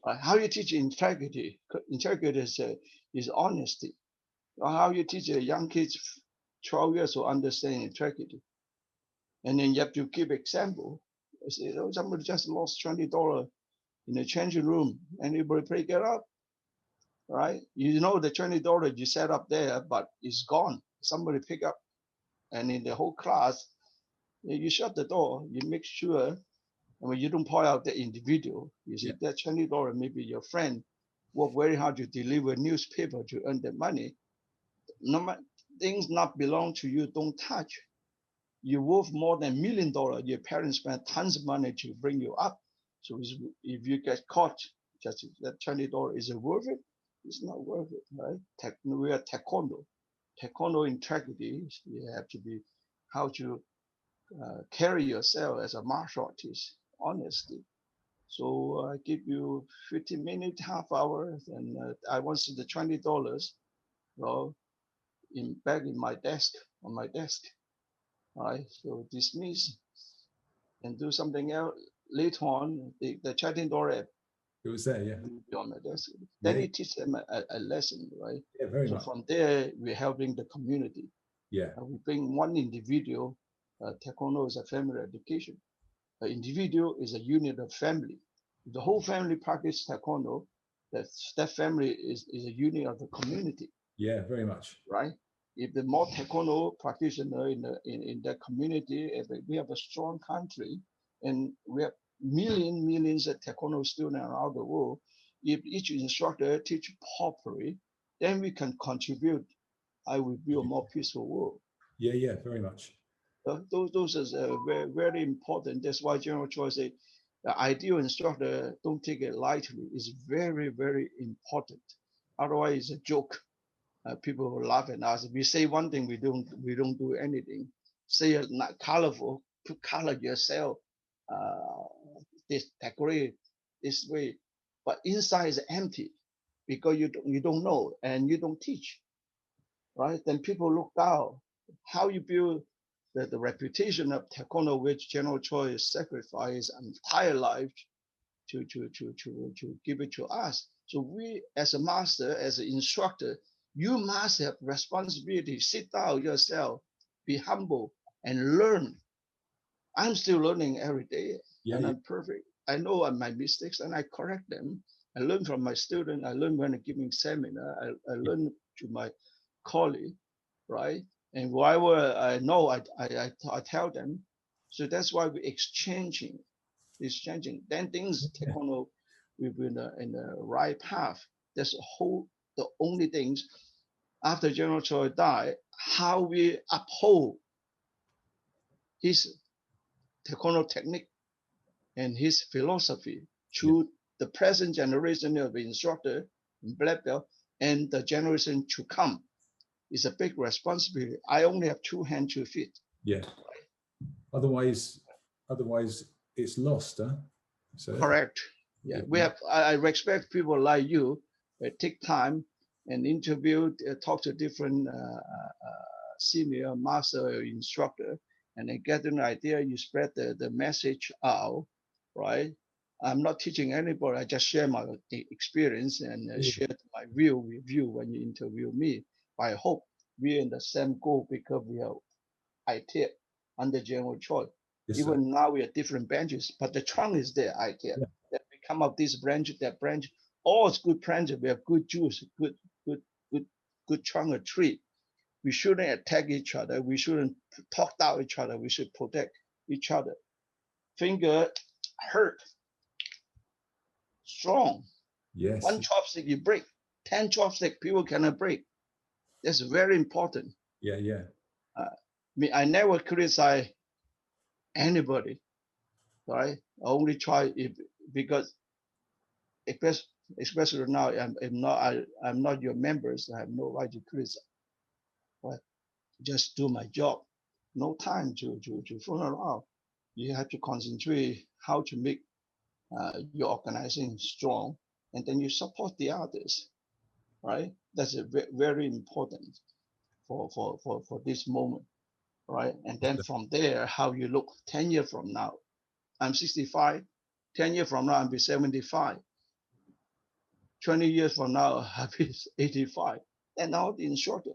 How you teach integrity? Integrity is honesty. How you teach a young kids 12 years to understand integrity? And then you have to give example. You know, somebody just lost $20 in the changing room. Anybody pick it up, right? You know the $20 you set up there, but it's gone. Somebody pick up, and in the whole class, you shut the door. You make sure, and when you don't point out the individual, you see that $20 maybe your friend worked very hard to deliver newspaper to earn the money. No things not belong to you, don't touch. You're worth more than $1 million. Your parents spent tons of money to bring you up. So if you get caught, just that $20, is it worth it? It's not worth it, right? We are Taekwondo. Taekwondo integrity, you have to be how to carry yourself as a martial artist, honestly. So I give you 15 minutes, half hour, and I want to see the $20, well, back in my desk, on my desk. All right, so dismiss and do something else. Later on, the chatting door app. It was there, yeah. On the desk. Then you teach them a lesson, right? Yeah, very so much. From there, we're helping the community. Yeah. We bring one individual. Taekwondo is a family education. An individual is a unit of family. If the whole family practice Taekwondo, that family is a unit of the community. Yeah, very much. Right? If the more Taekwondo practitioner in the community, if we have a strong country, and we have millions of Taekwondo students around the world, if each instructor teach properly, then we can contribute. I will build a more peaceful world. Yeah, very much. Those are very, very important. That's why General Choi said, the ideal instructor, don't take it lightly. It's very, very important. Otherwise, it's a joke. People will laugh at us. If we say one thing, we don't do anything. Say it's not colorful, put color yourself. This decorate this way, but inside is empty because you don't know and you don't teach, right? Then people look down. How you build the reputation of Taekwondo, which General Choi sacrificed entire life to give it to us. So we, as a master, as an instructor, you must have responsibility. Sit down yourself, be humble, and learn. I'm still learning every day, and I'm perfect. I know my mistakes, and I correct them. I learn from my student. I learn when I'm giving seminar. I learn to my colleague, right? And whatever I know, I tell them. So that's why we're exchanging. Then things Taekwondo, we've been in the right path. That's the only things after General Choi died, how we uphold his Taekwondo technique and his philosophy to the present generation of instructor in black belt and the generation to come is a big responsibility. I only have 2 hands, 2 feet. Yeah. Otherwise it's lost, huh? So correct. Yeah, we have. I respect people like you. Take time and interview, talk to different senior master instructor, and then get an idea. You spread the message out, right? I'm not teaching anybody. I just share my experience and share my view with you when you interview me. I hope we're in the same goal because we are ITEC under General Choi. Yes, even now we are different branches, but the trunk is there, ITEC. That we come up this branch, that branch, all is good branches. We have good juice, good trunk of tree. We shouldn't attack each other. We shouldn't talk down each other. We should protect each other. Finger hurt, strong. Yes. 1 chopstick you break. 10 chopstick people cannot break. That's very important. Yeah. I never criticize anybody, right? I only try because especially now I'm not your members. I have no right to criticize. But just do my job. No time to fool around. You have to concentrate how to make your organization strong, and then you support the others, right? That's very important for this moment, right? And then from there, how you look 10 years from now. I'm 65. 10 years from now, I'll be 75. 20 years from now, I'll be 85. And now the instructor.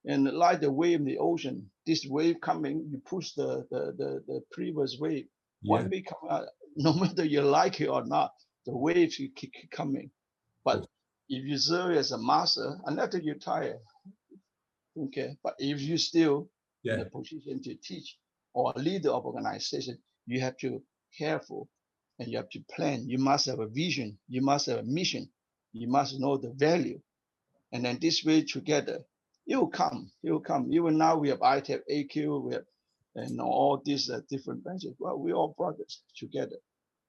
And like the wave in the ocean, this wave coming, you push the previous wave. Yeah. One wave come out, no matter you like it or not, the waves keep coming. But if you serve as a master, until you tire, okay. But if you still in a position to teach or a leader of organization, you have to careful and you have to plan. You must have a vision. You must have a mission. You must know the value. And then this way together, it will come. It will come. Even now we have ITAP, AQ, we have and all these different branches. Well, we all brothers together.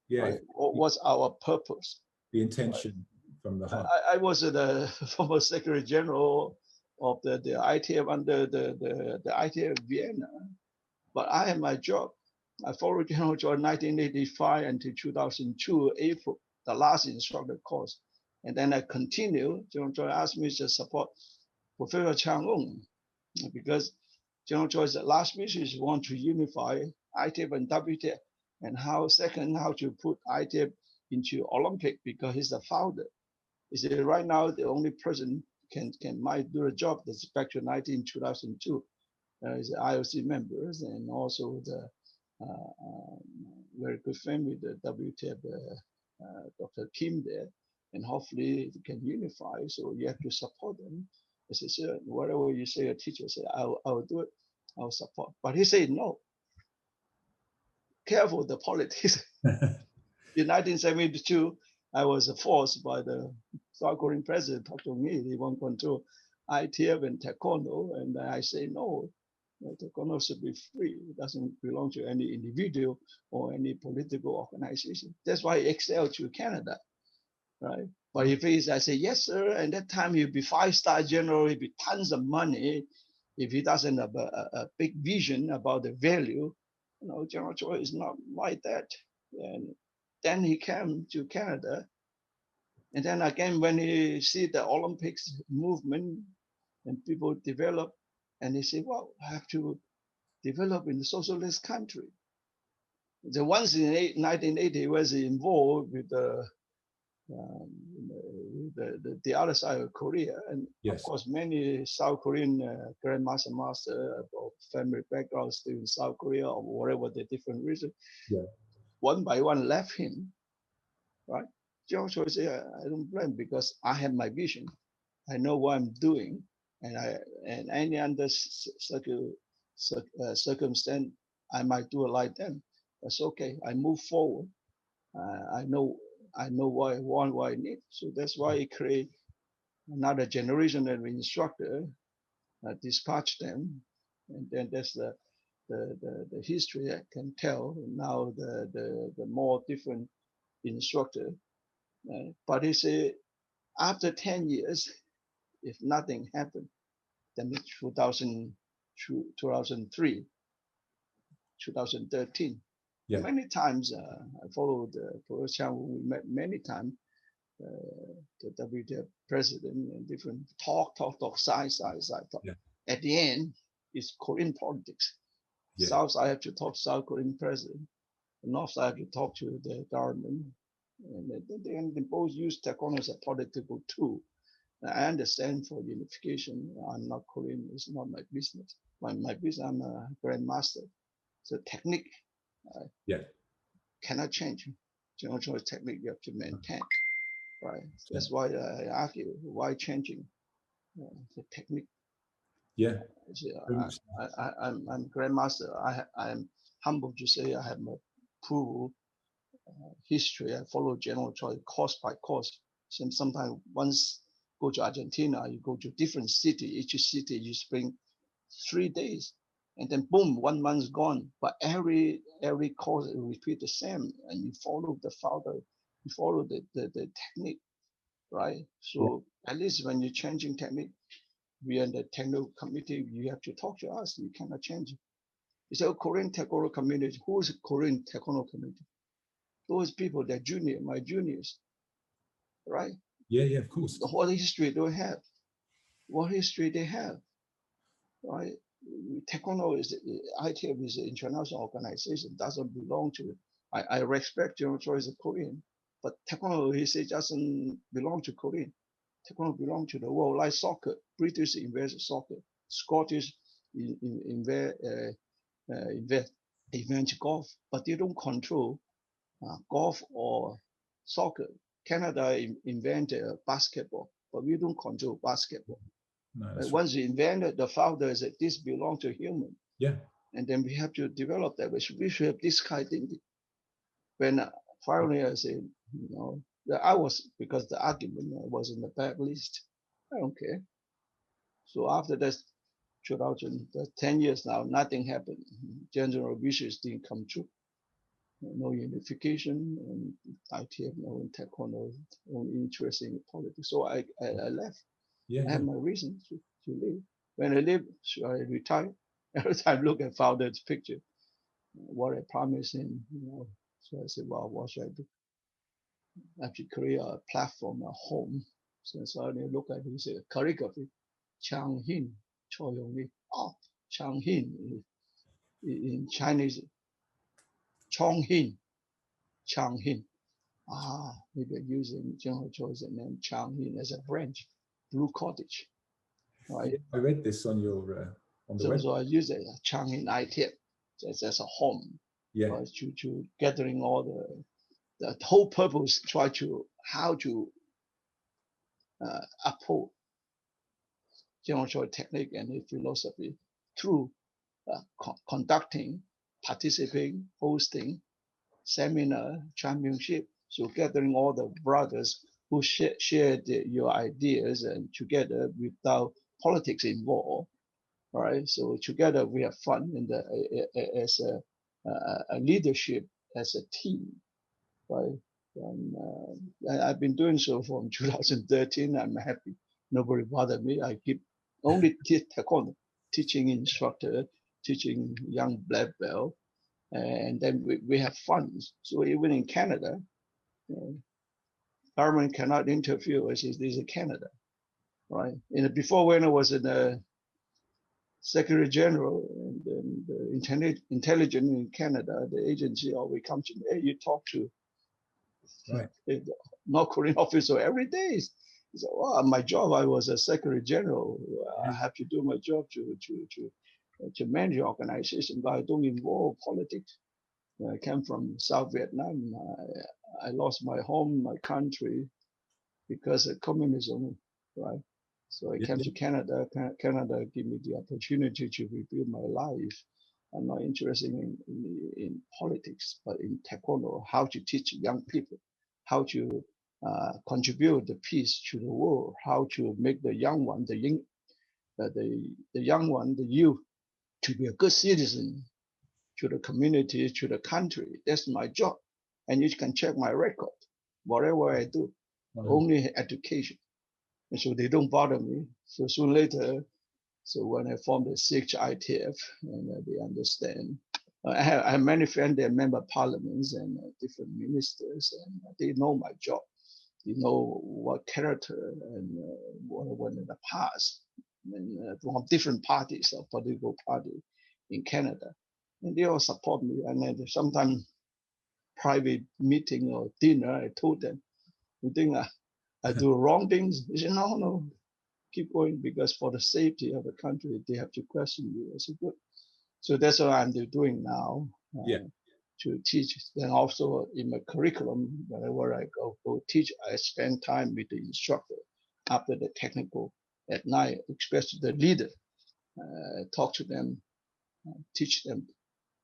Yeah. Right? What's our purpose? The intention from the heart. I was the former Secretary General of the ITF under the ITF Vienna, but I had my job. I followed General Choi 1985 until 2002 April, the last instructor course, and then I continued. General Choi asked me to support Professor Chang-Un because General Choi's last mission is want to unify ITF and WTF, and how to put ITF into Olympic because he's the founder. He said right now the only person might do a job that's back to 2002 is the IOC members and also the very good friend with the WTF Dr. Kim there, and hopefully they can unify. So you have to support them. I said, sir, whatever you say, a teacher said, I'll do it. I'll support. But he said no. Careful the politics. In 1972, I was forced by the South Korean president talk to me. They want to control ITF and Taekwondo, and I say no. Taekwondo should be free. It doesn't belong to any individual or any political organization. That's why I excel to Canada, right? But if I say yes, sir, and that time he'll be 5-star general, he'll be tons of money. If he doesn't have a big vision about the value, General Choi is not like that. And then he came to Canada. And then again, when he see the Olympics movement and people develop, and he said, well, I have to develop in the socialist country. The ones in 1980 was involved with the other side of Korea. And of course, many South Korean Grandmaster Master of family background still in South Korea or whatever the different reason. One by one left him, right? General Choi said, I don't blame because I have my vision. I know what I'm doing, and any under circumstance, I might do it like them. That's okay. I move forward. I know what I want, what I need. So that's why I create another generation of instructor, dispatch them, and then that's the history I can tell. Now the more different instructor, but he say after 10 years, if nothing happened, then 2003, 2013. Many times I followed Professor Chang. We met many times. The WTF president and different talk, side talk. At the end, it's Korean politics. South I have to talk to South Korean president. The North I have to talk to the government. And they both use Taekwondo as a political tool. I understand for unification. I'm not Korean. It's not my business. My business, I'm a grandmaster. So technique cannot change. General Choice technique you have to maintain. Right. That's why I argue why changing the technique. I'm grandmaster. I'm humble to say I have my proof history. I follow General Choi course by course. Sometimes once go to Argentina, you go to different city. Each city you spend 3 days, and then boom, 1 month's gone. But every course you repeat the same, and you follow the founder. You follow the technique, right? So at least when you're changing technique, we are in the technical committee, you have to talk to us. You cannot change it. It's a Korean Taekwondo community. Who is Korean Taekwondo community? Those people, they're my juniors, right? Yeah, of course. What history do they have? What history they have, right? Taekwondo is, ITF is an international organization, doesn't belong to it. I respect General Choi as a Korean, But Taekwondo, he said, doesn't belong to Korean. Taekwondo belongs to the world, like soccer. British invest soccer. Scottish invent golf, but they don't control golf or soccer. Canada invented basketball, but we don't control basketball. No, once we invented, the founder said this belongs to human. Yeah. And then we have to develop that. We should have this kind of thing. When finally I said, I was, because the argument was in the bad list. I don't care. So after that, 10 years now, nothing happened. General wishes didn't come true. No unification, and ITF, no Taekwondo, only interest in politics. So I left. Yeah, I had my reasons to leave. When I leave, I retired. Every time I look at founder's picture, what I promised him, So I said, well, what should I do? I have to create a platform, a home. So I look at it, say, calligraphy, Chang Hin, Choi. Oh, Chang Hin in Chinese, Chong Hin, Chang Hin. Maybe using General Choi's name Chang Hin as a branch, Blue Cottage. Right. I read this on your on the web. So I use it Chang Hin ITF as a home. Yeah. To gathering all the whole purpose, try to how to uphold General Choi technique and his philosophy through conducting, participating, hosting seminar, championship. So gathering all the brothers who shared your ideas and together without politics involved. All right. So together we have fun as a leadership, as a team. Right. And I've been doing so from 2013. I'm happy. Nobody bothered me. I keep only Taekwondo, teaching instructor, teaching young black belt, and then we have fun. So even in Canada, government cannot interfere. This is Canada, right? And before, when I was in the Secretary General and the intelligence in Canada, the agency always comes to me, hey, you talk to North Korean officer every day. So, well, my job, I was a Secretary General. I have to do my job to manage the organization, but I don't involve politics. I came from South Vietnam. I lost my home, my country, because of communism, right? So I came to Canada. Canada gave me the opportunity to rebuild my life. I'm not interested in politics, but in Taekwondo, how to teach young people, how to contribute the peace to the world, how to make the young one, the young one, the youth, to be a good citizen to the community, to the country. That's my job. And you can check my record, whatever I do, only education. And so they don't bother me. So soon later, so when I formed the 6 ITF, and they understand. I have many friends, they're member of parliaments and different ministers, and they know my job. They know what character and what I went in the past, and from different parties, or political party in Canada. And they all support me. And then sometimes private meeting or dinner, I told them, you think I do wrong things? They said, no, keep going, because for the safety of the country, they have to question you. I said, good. So that's what I'm doing now, to teach. Then also in my curriculum, whenever I go teach, I spend time with the instructor after the technical at night, especially the leader, talk to them, teach them.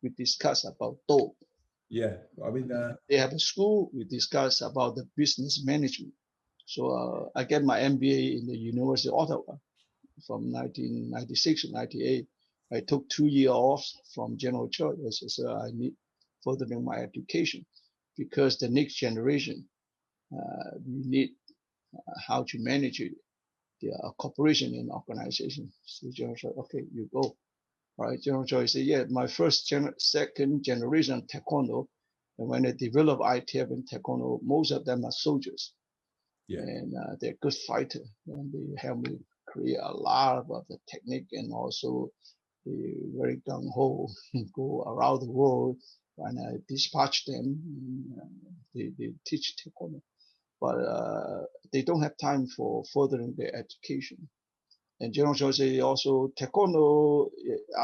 We discuss about Do. Yeah, I mean, they have a school. We discuss about the business management. So I get my MBA in the University of Ottawa from 1996 to 98. I took 2 years off from General Choi. So I need furthering my education, because the next generation, we need how to manage it, the corporation and organization. So General Choi, okay, you go. Right, General Choi said, yeah, my second generation Taekwondo, and when I develop ITF and Taekwondo, most of them are soldiers. Yeah. And they're good fighters, and they help me create a lot of the technique, and also the very gung-ho go around the world and I dispatch them. They teach Taekwondo, but they don't have time for furthering their education. And General Choi say also Taekwondo,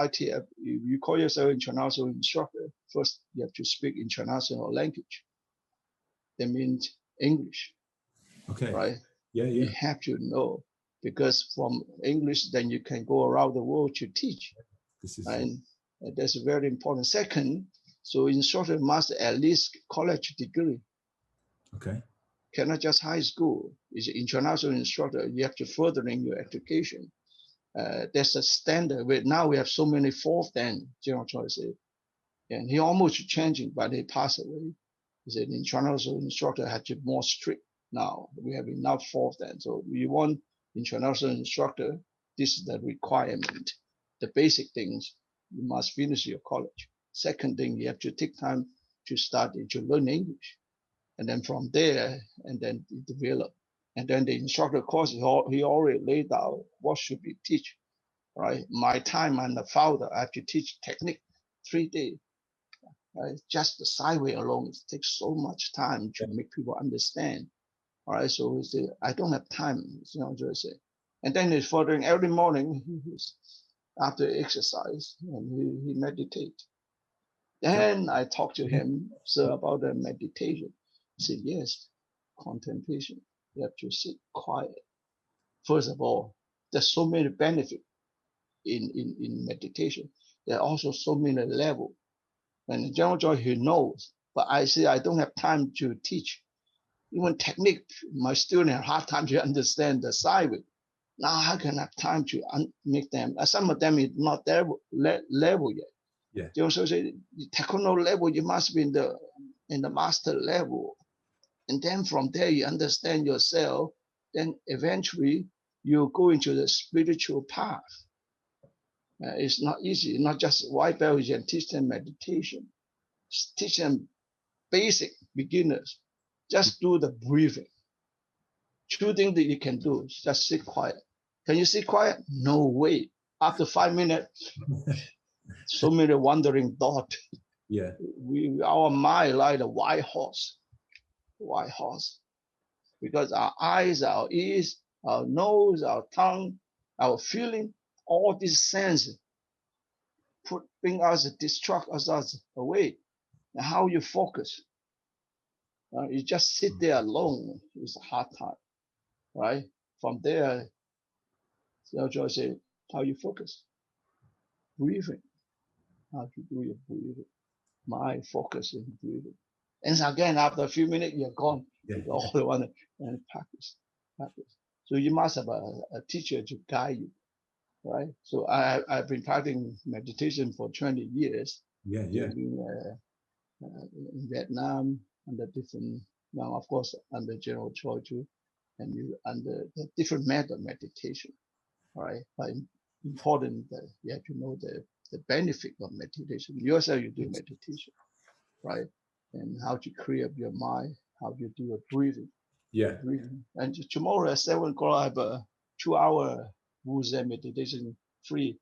ITF, you call yourself international instructor, first you have to speak international language. That means English. Okay. Right? Yeah, You have to know, because from English, then you can go around the world to teach. This is and that's very important. Second, so instructor must at least college degree. Okay. Cannot just high school. Is an international instructor. You have to furthering your education. That's a standard. Now we have so many fourth dan, General Choi said. And he almost changing, but he passed away. He said international instructor had to be more strict now. We have enough fourth dan. So we want international instructor, this is the requirement. The basic things, you must finish your college. Second thing, you have to take time to study, to learn English. And then from there, and then develop. And then the instructor course, he already laid out what should be teach, right? My time, I'm the founder, I have to teach technique 3 days. Right? Just the sideway alone, it takes so much time to make people understand. All right, so I don't have time, you know, just say. And then he's furthering every morning after exercise, and he meditate. Then I talked to him, sir, about the meditation. He said, yes, contemplation. You have to sit quiet. First of all, there's so many benefits in meditation. There are also so many levels. And General Choi, he knows, but I say I don't have time to teach. Even technique, my students have hard time to understand the sideway. Now I can have time to make them. Some of them is not their level yet. Yeah. They also say Taekwondo level, you must be in the master level, and then from there you understand yourself. Then eventually you go into the spiritual path. It's not easy. Not just white belt and teach them meditation. Teach them basic beginners. Just do the breathing. Two things that you can do is just sit quiet. Can you sit quiet? No way. After 5 minutes, so many wandering thoughts. Yeah. Our mind like a white horse. White horse. Because our eyes, our ears, our nose, our tongue, our feeling, all these senses bring us, distract us away. And how you focus? You just sit there alone. It's a hard time, right? From there, Joy said, how you focus? Breathing. How to do your breathing? My focus in breathing. And again, after a few minutes, you're gone. Yeah. You all the one and practice. So you must have a teacher to guide you, right? So I've been practicing meditation for 20 years. Yeah. In Vietnam, under different, now of course under General Choi too, and you under the different method of meditation, right? But important that you have to know the benefit of meditation. Yourself, you do meditation, right? And how to clear up your mind, how you do your breathing. Yeah. Breathing. And tomorrow at 7 o'clock, I have a 2-hour WU-ZEN meditation free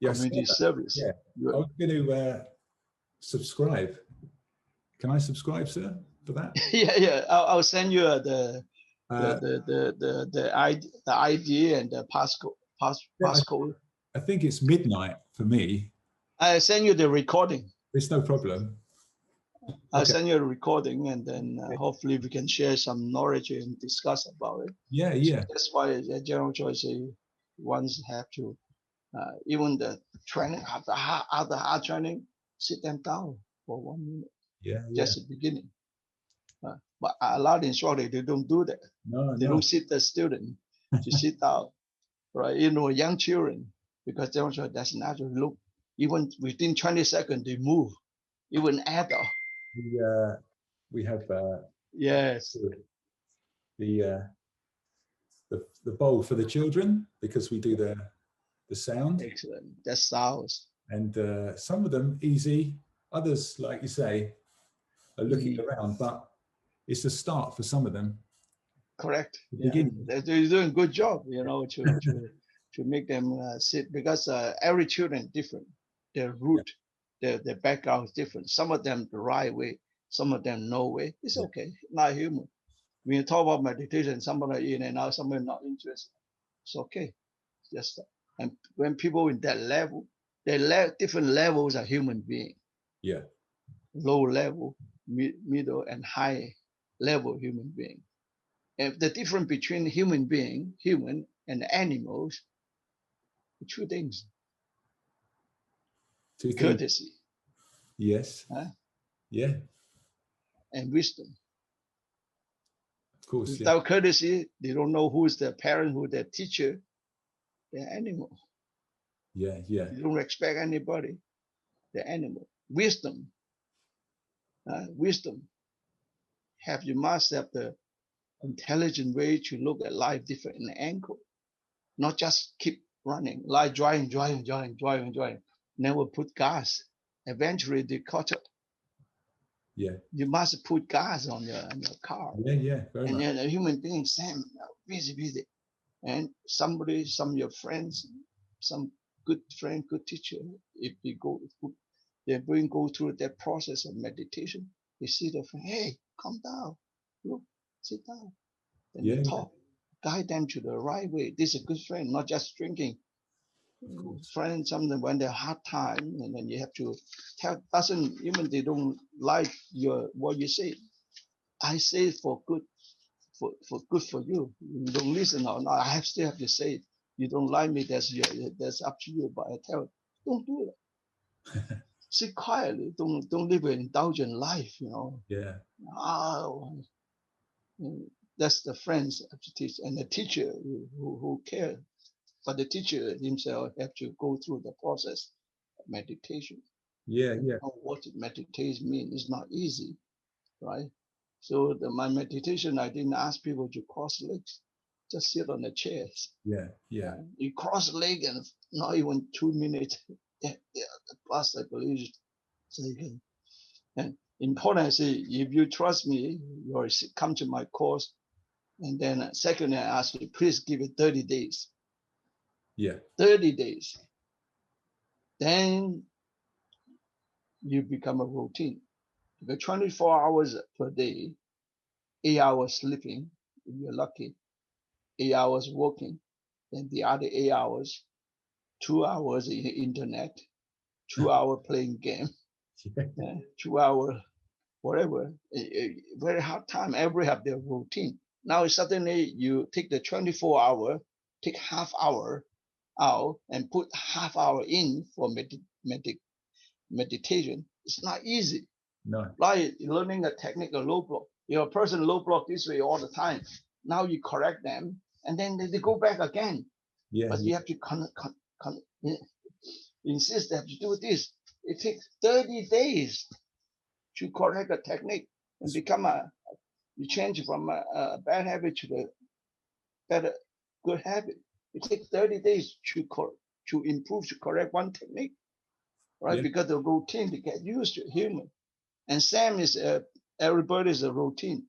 community service. Yeah. I'm going to subscribe. Can I subscribe, sir, for that? Yeah. I'll send you the ID and the passcode. I think it's midnight for me. I send you the recording. It's no problem. I'll send you a recording, and then hopefully we can share some knowledge and discuss about it. Yeah. So that's why General Choi say ones have to, even the training, after hard training, sit them down for 1 minute. Yeah. Just the beginning. But a lot of instructors, they don't do that. They don't sit the student to sit down, right? You know, young children, because General Choi, that's natural. Look, even within 20 seconds, they move. Even adult. We have yes, the bowl for the children, because we do the sound. Excellent. The sounds. And some of them easy, others, like you say, are looking around, but it's a start for some of them. Correct. Yeah. They're doing a good job, you know, to make them sit, because every children different. Their root, their background is different. Some of them the right way, some of them no way. It's okay, not human. When you talk about meditation, somebody in and out, somebody not interested. It's okay. Just and when people in that level, they different levels of human being. Yeah. Low level, middle, and high level human being. And the difference between human and animals, two things. Two things. Courtesy. Yes. Yeah. And wisdom. Of course. Without courtesy, they don't know who's their parent, who's their teacher. They're animal. Yeah. You don't respect anybody. They're animal. Wisdom. Wisdom. You must have the intelligent way to look at life different in an angle. Not just keep running, like driving. Never put gas. Eventually they caught up. Yeah. You must put gas on your car. Yeah. Very much. Then a human being, Sam, busy. And some of your friends, some good friend, good teacher, if they go through that process of meditation, they see the friend, hey, calm down, look, sit down. Then you talk, guide them to the right way. This is a good friend, not just drinking. Friends, something when they're hard time, and then you have to tell. Doesn't even they don't like what you say. I say it for good, for good for you. You don't listen or not. I still have to say it. You don't like me. That's up to you. But I tell, don't do it. Sit quietly. Don't live an indulgent life. Yeah. That's the friends have to teach, and the teacher who care. But the teacher himself have to go through the process of meditation. Yeah. What meditation means is not easy, right? So my meditation, I didn't ask people to cross legs, just sit on the chairs. Yeah. You cross leg and not even 2 minutes. The past, I believe, so you can. And important, I say, if you trust me, you come to my course. And then secondly, I ask you, please give it 30 days. Yeah. 30 days. Then you become a routine. If 24 hours per day, 8 hours sleeping, if you're lucky, 8 hours working, then the other 8 hours, 2 hours in the internet, 2 hours playing game, 2 hours whatever. Very hard time. Everybody have their routine. Now suddenly you take the 24 hour, take half hour out and put half hour in for meditation. It's not easy. No. Like learning a technique of low block. A person low block this way all the time. Now you correct them and then they go back again. Yeah. But you have to insist they have to do this. It takes 30 days to correct a technique and you change from a bad habit to the better, good habit. It takes 30 days to improve, to correct one technique, right? Because the routine, they get used to human. And Sam is, everybody is a routine.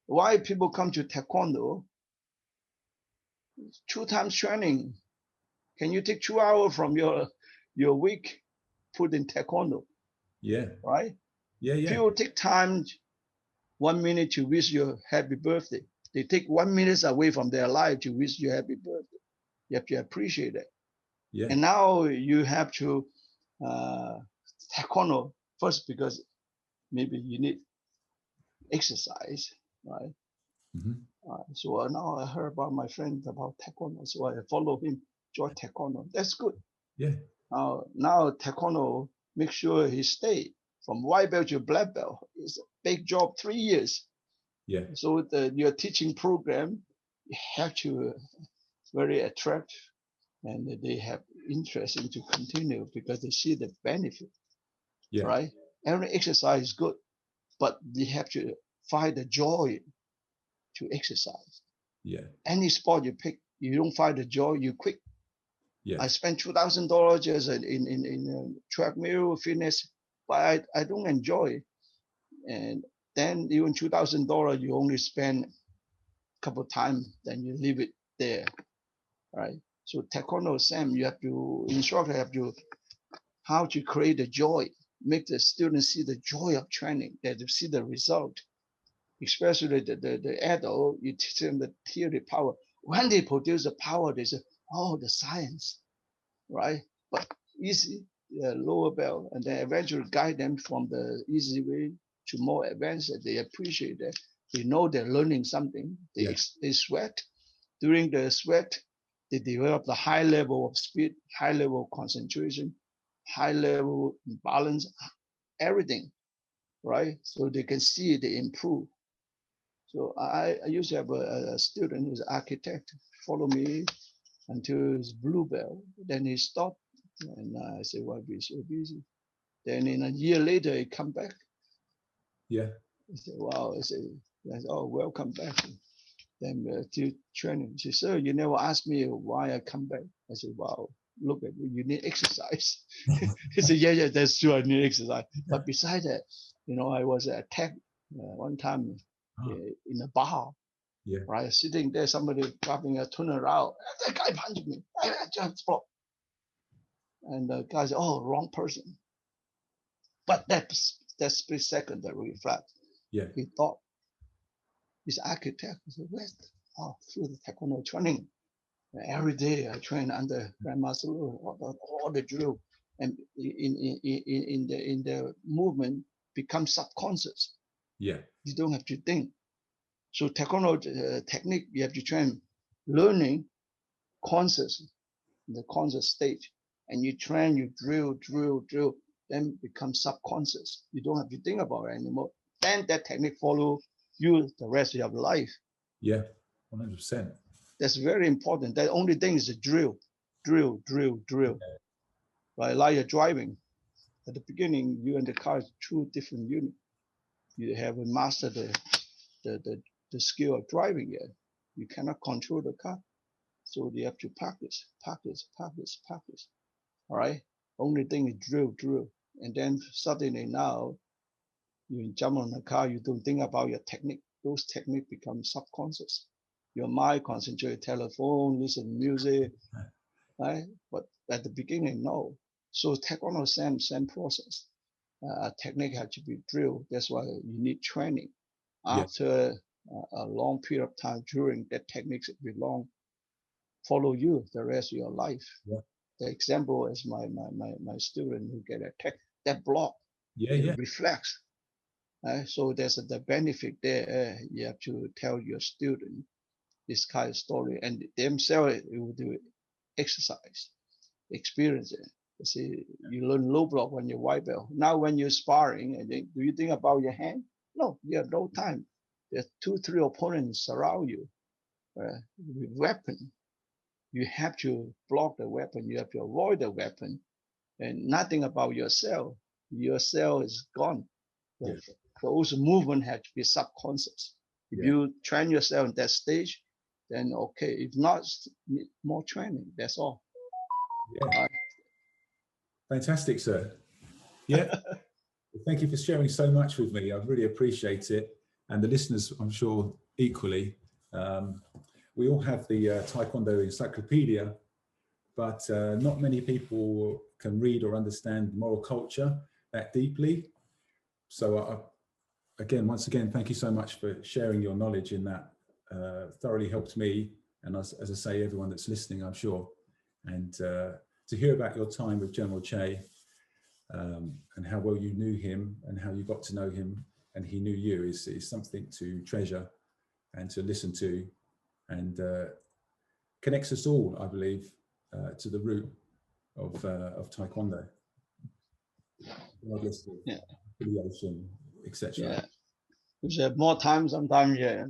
Why people come to Taekwondo? 2 times training. Can you take 2 hours from your week, put in Taekwondo? Yeah. Right? Yeah. People take time, 1 minute to wish you happy birthday. They take 1 minute away from their life to wish you happy birthday. You have to appreciate it. Yeah. And now you have to Taekwondo first because maybe you need exercise, right? So now I heard about my friend about Taekwondo, so I follow him, join Taekwondo. That's good. Yeah. Now Taekwondo, make sure he stay from white belt to black belt. It's a big job, 3 years. Yeah. So your teaching program, you have to very attractive, and they have interest in to continue because they see the benefit. Yeah. Right? Every exercise is good, but you have to find the joy to exercise. Yeah. Any sport you pick, you don't find the joy, you quit. Yeah. I spent $2,000 just in treadmill fitness, but I don't enjoy. And then even $2,000, you only spend a couple of times, then you leave it there, right? So Taekwondo, Sam, instructor have to how to create the joy, make the students see the joy of training, that they see the result. Especially the adult, you teach them the theory power. When they produce the power, they say, oh, the science, right? But easy, lower bell, and then eventually guide them from the easy way to more advanced. They appreciate that. They know they're learning something. They sweat. During the sweat, they develop the high level of speed, high level of concentration, high level balance, everything, right? So they can see they improve. So I used to have a student who's an architect follow me until his blue belt. Then he stopped, and I said, "Why be so busy?" Then in a year later, he come back. Yeah. I said, "Wow!" I said, "Oh, welcome back." Then to training. She said, "Sir, you never asked me why I come back." I said, "Wow, look at you need exercise." He said, "Yeah, that's true. I need exercise." But besides that, I was attacked one time in a bar. Yeah. Right, sitting there, somebody dropping a turn around. That guy punched me. I just flopped. And the guy said, "Oh, wrong person." But that split second, that reflect. Yeah. He thought he's architect. He said, "Where's through the Taekwondo training? Every day I train under Grandmaster Lu, all the drill, and in the movement become subconscious. Yeah. You don't have to think. So Taekwondo technique, you have to train learning conscious, in the conscious stage. And you train, you drill, then become subconscious. You don't have to think about it anymore. Then that technique follow you the rest of your life. Yeah, 100%. That's very important. The only thing is a drill. Okay. Right, like you're driving. At the beginning, you and the car is two different units. You haven't mastered the skill of driving yet. You cannot control the car. So you have to practice. All right. Only thing is drill. And then suddenly now you jump on the car, you don't think about your technique. Those techniques become subconscious. Your mind concentrate telephone, listen to music, right? But at the beginning, no. So Taekwondo same process. Technique has to be drilled. That's why you need training. After a long period of time, during that techniques belong follow you the rest of your life. Yeah. The example is my student who get attacked, that block, reflects. So there's the benefit there. You have to tell your student this kind of story, and themselves will do exercise, experience it. You see, you learn low block when you're white belt. Now when you're sparring, and then, do you think about your hand? No, you have no time. There's 2-3 opponents surround you with weapon. You have to block the weapon. You have to avoid the weapon, and nothing about yourself. Yourself is gone. Those movements have to be subconscious. If you train yourself in that stage, then okay. If not, more training. That's all. Yeah. Fantastic, sir. Yeah. Thank you for sharing so much with me. I really appreciate it. And the listeners, I'm sure, equally. We all have the Taekwondo encyclopedia, but not many people can read or understand moral culture that deeply. So again, once again, thank you so much for sharing your knowledge in that. Thoroughly helped me, and as I say, everyone that's listening, I'm sure. And to hear about your time with General Choi, and how well you knew him and how you got to know him and he knew you is something to treasure and to listen to, and connects us all, I believe, to the root of Taekwondo. Regardless of affiliation, etc. Yeah. We should have more time sometime. Yeah.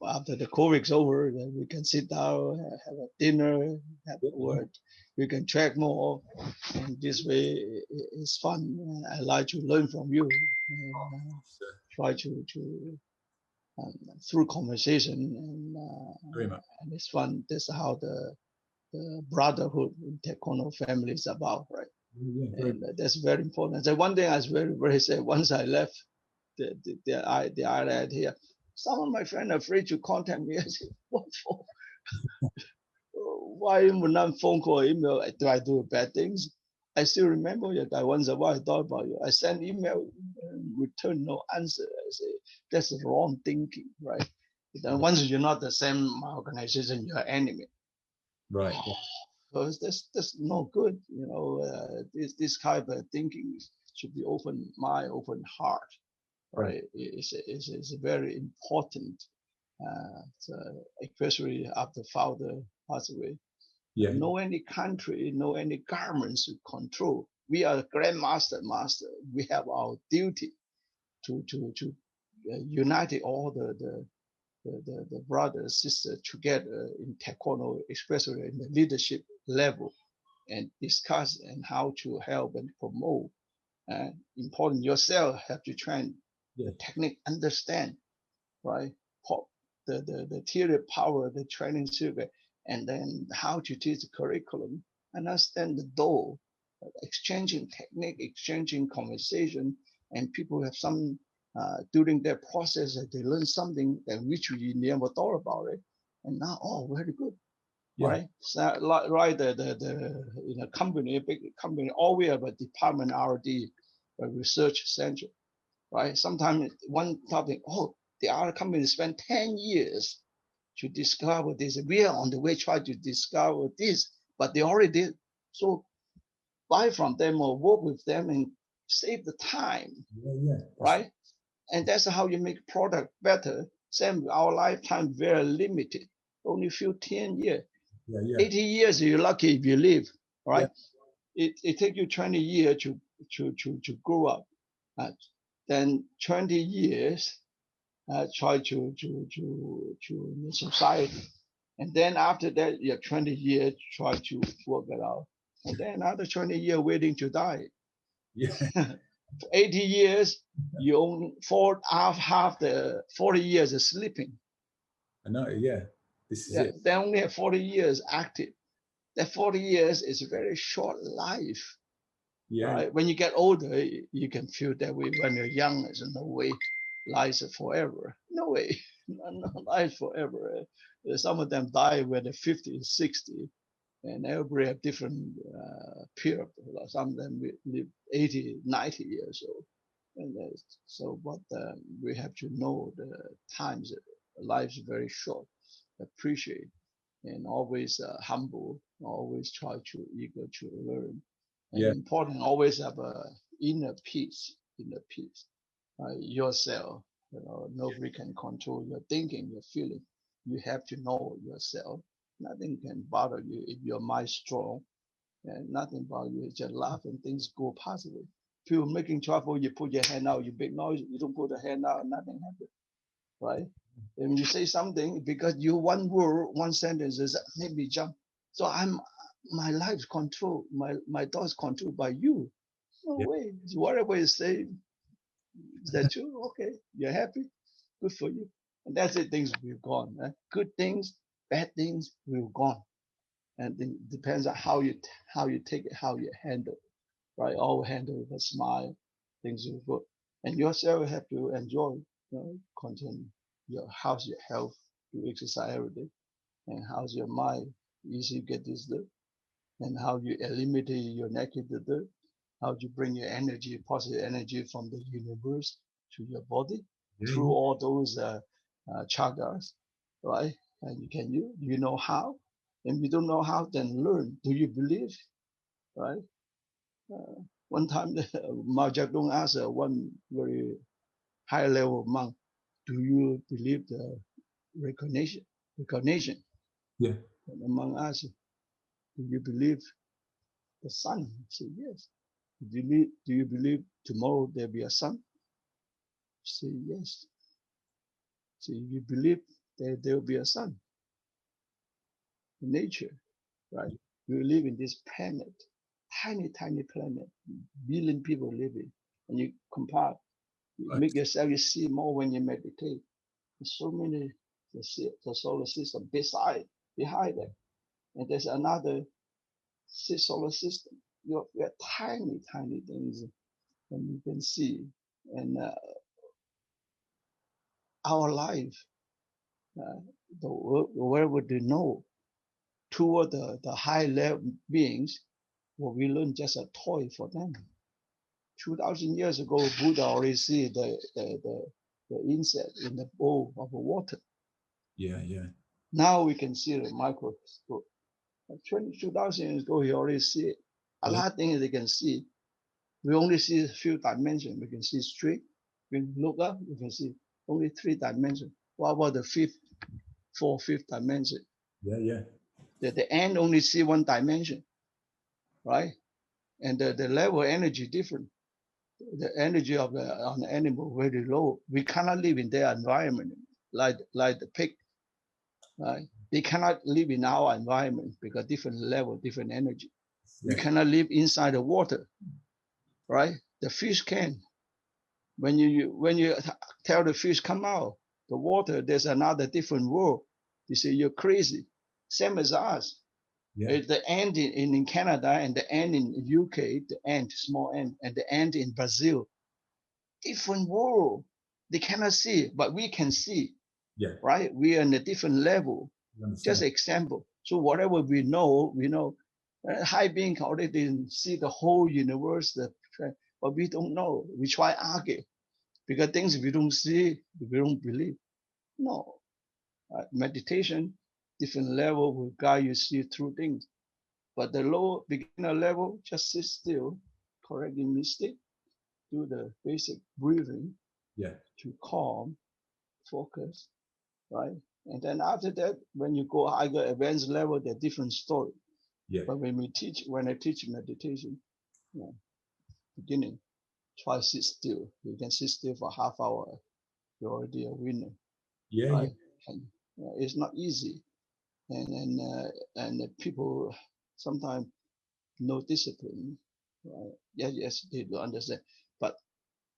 After the COVID's over, then we can sit down, have a dinner, have a word. We can track more, and this way it's fun. I like to learn from you. Try to through conversation, and it's fun. That's how the brotherhood in Taekwondo family is about, right? And that's very important. So one thing I was very sad. Once I left the island here, some of my friends are afraid to contact me. I said, "What for? Why would not phone call, email? Do I do bad things?" I still remember that once in a while I thought about you. I sent email, return no answer. I say, that's the wrong thinking, right? Then once you're not the same organization, you're enemy. Right. So that's no good. You know, this type of thinking should be open mind, open heart, right? It's very important, so especially after founder passed away. Yeah. No any country, no any governments to control. We are grandmaster, master. We have our duty to unite all the brothers, sisters together in Taekwondo, especially in the leadership level, and discuss and how to help and promote. Important yourself have to train the technique, understand, right? The theory power, the training circuit, and then how to teach the curriculum, understand the door, exchanging technique, exchanging conversation, and people have some during their process they learn something that which we never thought about it, and now very good, right? So right the in a company, a big company, all we have a department R&D, a research center, right? Sometimes one topic, the other company spent 10 years to discover this. We are on the way trying to discover this, but they already did. So buy from them or work with them and save the time, right? And that's how you make product better. Same, our lifetime very limited, only few 10 years. 80 years, you're lucky if you live, right? It takes you 20 years to grow up. Then 20 years try to society, and then after that you have 20 years try to work it out, and then another 20 years waiting to die. 80 years you only half the 40 years is sleeping. I know. This is it. They only have 40 years active. That 40 years is a very short life. Right? When you get older, you can feel that way. When you're young, there's no way lives forever. No way. No life forever. Some of them die when they're 50, 60, and everybody have different period. Some of them live 80, 90 years old. And so what we have to know the times, life's very short. Appreciate and always humble, always try to eager to learn. And important, always have a inner peace, yourself. You know, nobody can control your thinking, your feeling. You have to know yourself. Nothing can bother you if your mind strong, and nothing bother you. Just laugh and things go positive. People making trouble, you put your hand out, you big noise. You don't put the hand out, nothing happens, right? And when you say something, because you one word, one sentence is make me jump. So my life's controlled, my thoughts controlled by you. No way. Whatever you say, is that true? Okay, you're happy, good for you. And that's it. Things will gone. Good things, bad things will gone, and it depends on how you take it, how you handle, right? All handle with a smile. Things will good, and yourself have to enjoy. Continue. How's your health? You exercise every day, and how's your mind? Easy get this done, and how you eliminate your negative dirt. How you bring your energy, positive energy from the universe to your body through all those chakras, right? And you know how? And if you don't know how, then learn. Do you believe, right? One time, Mao Zedong asked one very high level monk, "Do you believe the recognition?" And the monk asked, "Do you believe the sun?" He said, "Yes." Do you believe tomorrow there'll be a sun? Say yes. So you believe that there will be a sun. Nature, right? We live in this planet, tiny planet, billion people living, and you compare, you make yourself you see more when you meditate. There's so many the solar system behind it, and there's another solar system. You're tiny things, and you can see, and our life, where would they know toward the high level beings, what we learn just a toy for them. 2,000 years ago, Buddha already see the insect in the bowl of water. Yeah, yeah. Now we can see the microscope. 22,000 years ago, he already see it. A lot of things they can see. We only see a few dimensions. We can see straight. We can look up, we can see only 3 dimensions. What about the fifth dimension? Yeah, yeah. The ant only see 1 dimension, right? And the level of energy different. The energy of an animal very low. We cannot live in their environment like the pig, right? They cannot live in our environment because different level, different energy. Yeah. We cannot live inside the water, right? The fish can. When you tell the fish come out the water, there's another different world. You say you're crazy. Same as us. Yeah. The ant in Canada and the ant in UK, the ant, small ant, and the ant in Brazil, different world. They cannot see, but we can see. Yeah. Right? We are in a different level. Just example. So whatever we know, we know. High being already see the whole universe, but we don't know. We try argue because things we don't see, we don't believe. No. Meditation, different level will guide you see through things. But the low beginner level, just sit still, correcting mistake, do the basic breathing, yeah, to calm, focus, right? And then after that, when you go higher advanced level, they're different story. Yeah. But when I teach meditation, beginning, try sit still. You can sit still for half hour. You're already a winner. Yeah. Right? Yeah. And, it's not easy, and people sometimes no discipline. Right? Yes, they do understand, but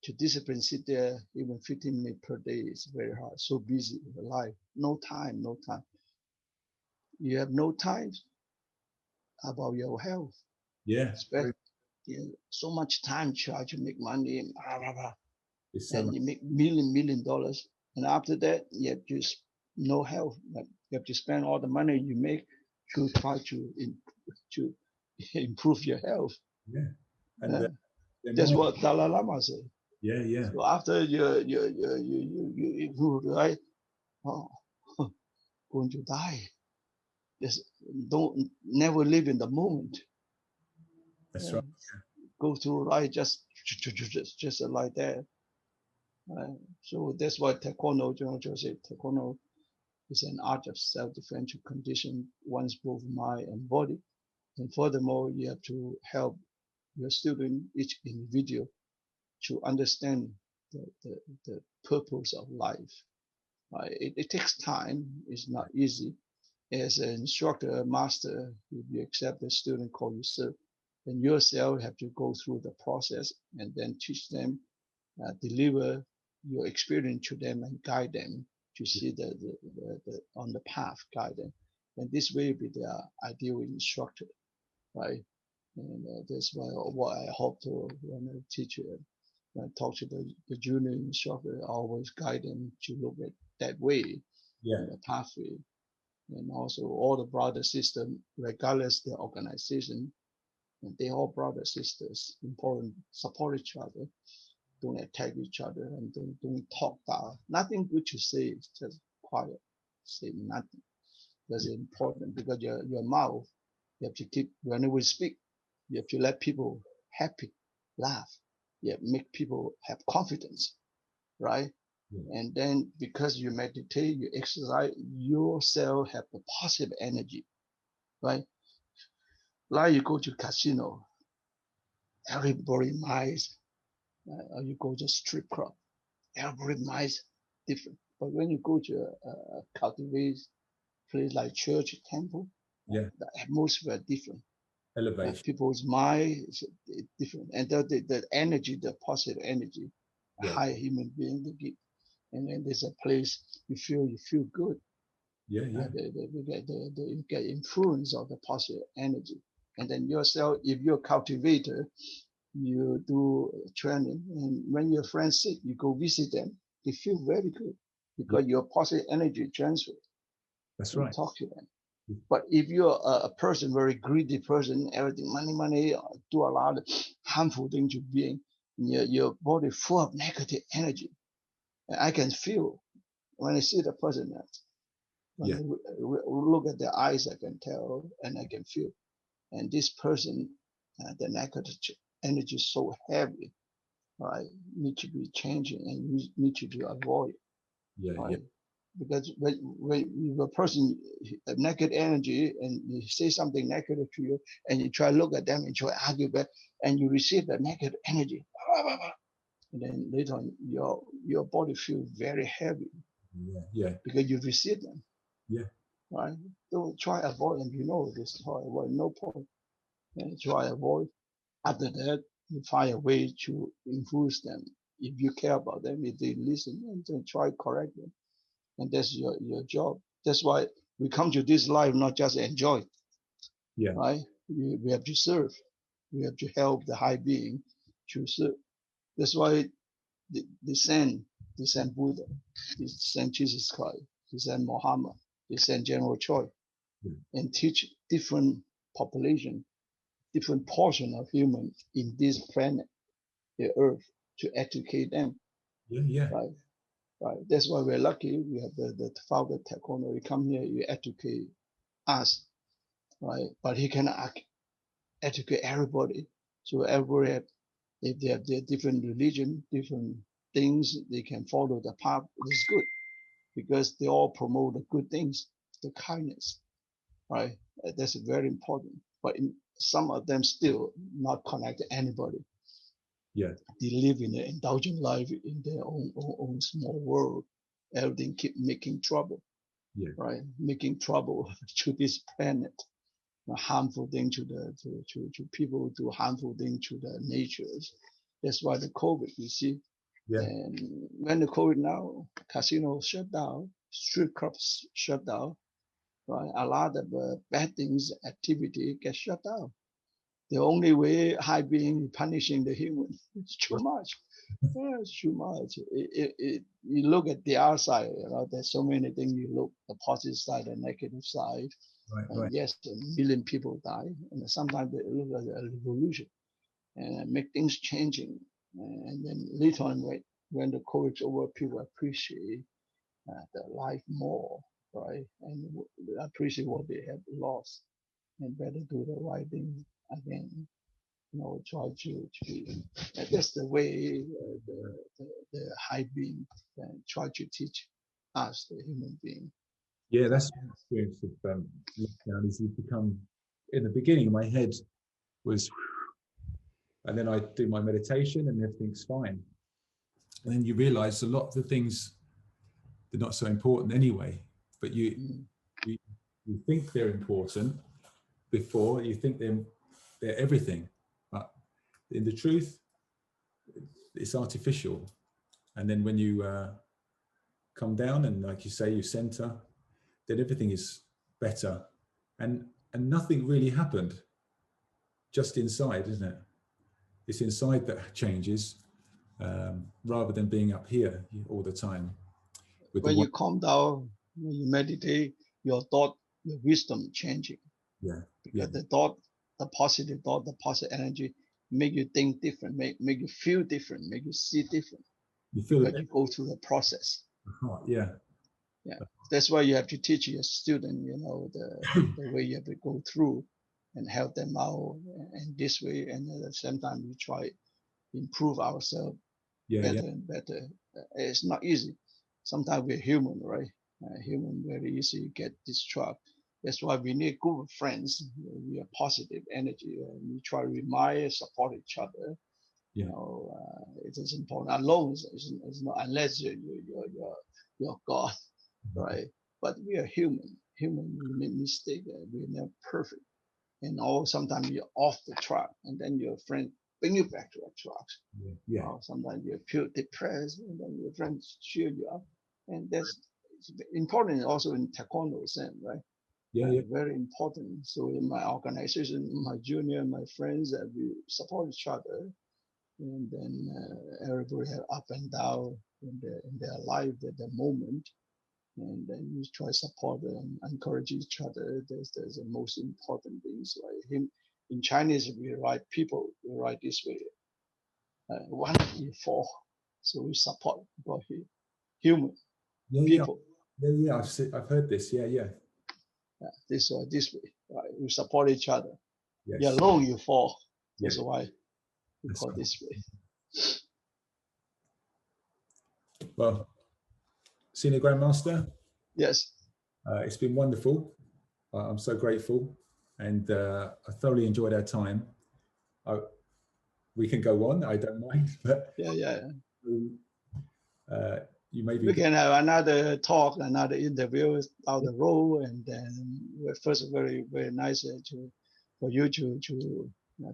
to discipline, sit there even 15 minutes per day is very hard. So busy with life, no time. You have no time about your health. Yeah. So much time try to make money and blah, blah, blah. And you make million dollars. And after that, you have just no health. You have to spend all the money you make to try to improve your health. Yeah. And that's what Dalai Lama said. Yeah, yeah. So after you improve, right? Oh, going to die. Just never live in the moment. That's right. Go through life just like that. So that's why Taekwondo, General Choi said, Taekwondo is an art of self-defense to condition one's both mind and body. And furthermore, you have to help your student, each individual, to understand the purpose of life. It takes time. It's not easy. As an instructor, master, if you accept the student call you sir, then yourself have to go through the process and then teach them, deliver your experience to them and guide them to see the on the path, guide them. And this way be the ideal instructor, right? And that's what I hope to when I teach you. When I talk to the junior instructor, I always guide them to look at that way, the pathway. And also all the brother sisters, regardless their organization, and they all brother sisters, important, support each other, don't attack each other, and don't talk down. Nothing good to say, just quiet, say nothing. That's important because your mouth, you have to keep, whenever we speak, you have to let people happy, laugh. You have to make people have confidence, right? Yeah. And then because you meditate, you exercise, yourself have the positive energy, right? Like you go to casino, everybody nice, or you go to strip club, everybody nice, different. But when you go to a cultivated place like church, temple, the atmosphere different. Elevation. People's mind is different, and the energy, the positive energy, high human being they give. And then there's a place you feel good. Yeah, yeah. You get influence of the positive energy. And then yourself, if you're a cultivator, you do training. And when your friends sick, you go visit them. They feel very good because your positive energy transfer. That's right. Talk to them. But if you're a person, very greedy person, everything, money, do a lot of harmful things to being, your body full of negative energy. And I can feel when I see the person, when I look at their eyes, I can tell and I can feel. And this person, the negative energy is so heavy, right? Need to be changing and you need to avoid, right? Because when a person have negative energy and you say something negative to you and you try to look at them and try to argue back and you receive the negative energy, and then later on your body feels very heavy. Because you receive them. Right? Don't try to avoid them. You know this, try to avoid, no point. And try to avoid. After that, you find a way to influence them. If you care about them, if they listen, then try to correct them. And that's your job. That's why we come to this life not just enjoy. Right? We have to serve. We have to help the high being to serve. That's why they send Buddha, they send Jesus Christ, they send Muhammad, they send General Choi, and teach different population, different portion of human in this planet, the earth, to educate them. Right. That's why we're lucky. We have the founder Taekwon-Do. We come here, you educate us, right? But he cannot educate everybody. So everybody, if they have their different religion, different things, they can follow the path. It's good because they all promote the good things, the kindness, right? That's very important. But some of them still not connect to anybody. They live in an indulgent life in their own small world. Everything keep making trouble, right? Making trouble to this planet. A harmful thing to people, do harmful thing to the natures. That's why the COVID, you see. And when the COVID now, casinos shut down, strip clubs shut down, right? A lot of bad things, activity get shut down. The only way high being punishing the human is too much. It's too much. You look at the outside, there's so many things. You look the positive side, the negative side. Right. Yes, a million people die, and sometimes they look at a revolution and make things changing. And then later on, when the COVID's over, people appreciate the life more, right? And appreciate what they have lost, and better do the right thing again. Try to that's the way the high being try to teach us, the human being. That's my experience of lockdown. Is you become, in the beginning, my head was, and then I do my meditation and everything's fine. And then you realize a lot of the things, they're not so important anyway, but you think they're important before, you think they're everything, but in the truth, it's artificial. And then when you come down and, like you say, you center, then everything is better, and nothing really happened, just inside, isn't it? It's inside that changes, rather than being up here all the time. When you calm down, when you meditate, your thought, your wisdom changing. Because the thought, the positive thought, the positive energy make you think different, make you feel different, make you see different. You feel that you go through the process. That's why you have to teach your student, the way you have to go through and help them out, and this way, and at the same time we try improve ourselves better and better. It's not easy. Sometimes we're human, right? Human very easy get distracted. That's why we need group of friends. We are positive energy, and we try to remind, support each other. It is important. Alone is not, unless you're God, right? But we are human. Human, we make mistakes. We're never perfect. And sometimes you're off the track, and then your friend bring you back to the track. Sometimes you feel depressed, and then your friends cheer you up, and that's important. Also in Taekwondo, right? Very important. So in my organization, my junior, my friends, we support each other, and then everybody have up and down in their life at the moment. and then we try support and encourage each other. There's the most important things. Like him in Chinese, we write people. We write this way: 1 in 4. So we support people here, human people. Yeah. I've heard this. Yeah. This way, right? We support each other. Yes. You're alone, you fall. Yes. That's why we call it this way. Well, Senior Grandmaster. Yes. It's been wonderful. I'm so grateful, and I thoroughly enjoyed our time. We can go on. I don't mind, but yeah. You maybe we can have another talk, another interview down the road, and then first very nice for you to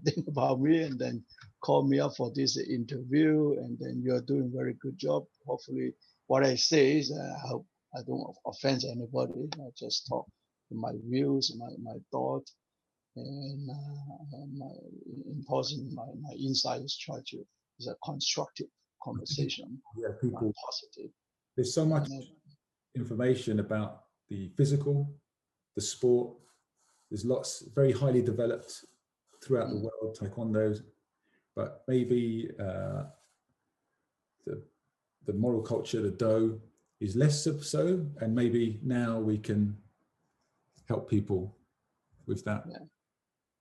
think about me, and then call me up for this interview, and then you're doing very good job. Hopefully, what I say is I hope I don't offend anybody. I just talk my views, my thoughts, and my insights. Is a constructive conversation. Yeah, people positive. There's so much information about the physical, the sport. There's lots very highly developed throughout the world, Taekwondo, but maybe the moral culture, the Do, is less so, and maybe now we can help people with that. Yeah.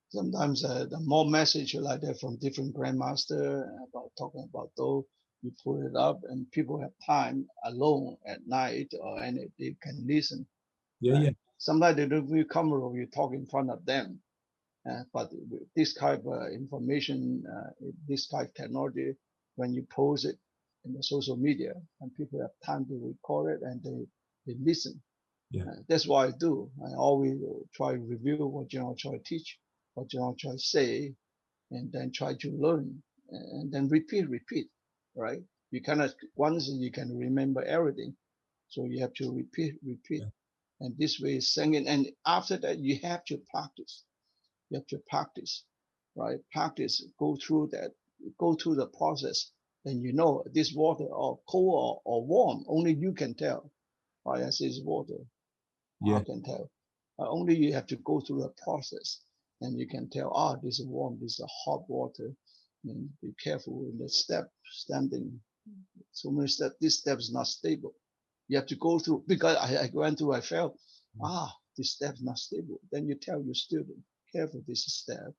Sometimes the more message like that from different grandmaster about talking about Do, you put it up and people have time alone at night and they can listen. Yeah. Sometimes they don't feel comfortable you talk in front of them. But this type of information, this type of technology, when you post it in the social media and people have time to record it and they listen. Yeah. That's what I do. I always try to review what General Choi teach, what General Choi say, and then try to learn and then repeat, right? You cannot, once you can remember everything. So you have to repeat. Yeah. And this way is singing. And after that, you have to practice. You have to practice, right? Practice, go through the process. And you know, this water or cold or warm, only you can tell. Right? I say it's water. Yeah. I can tell. Only you have to go through the process. And you can tell, this is warm, this is hot water. And be careful in the standing. So many steps, this step is not stable. You have to go through, because I went through, I felt, this step is not stable. Then you tell your student, careful, this step.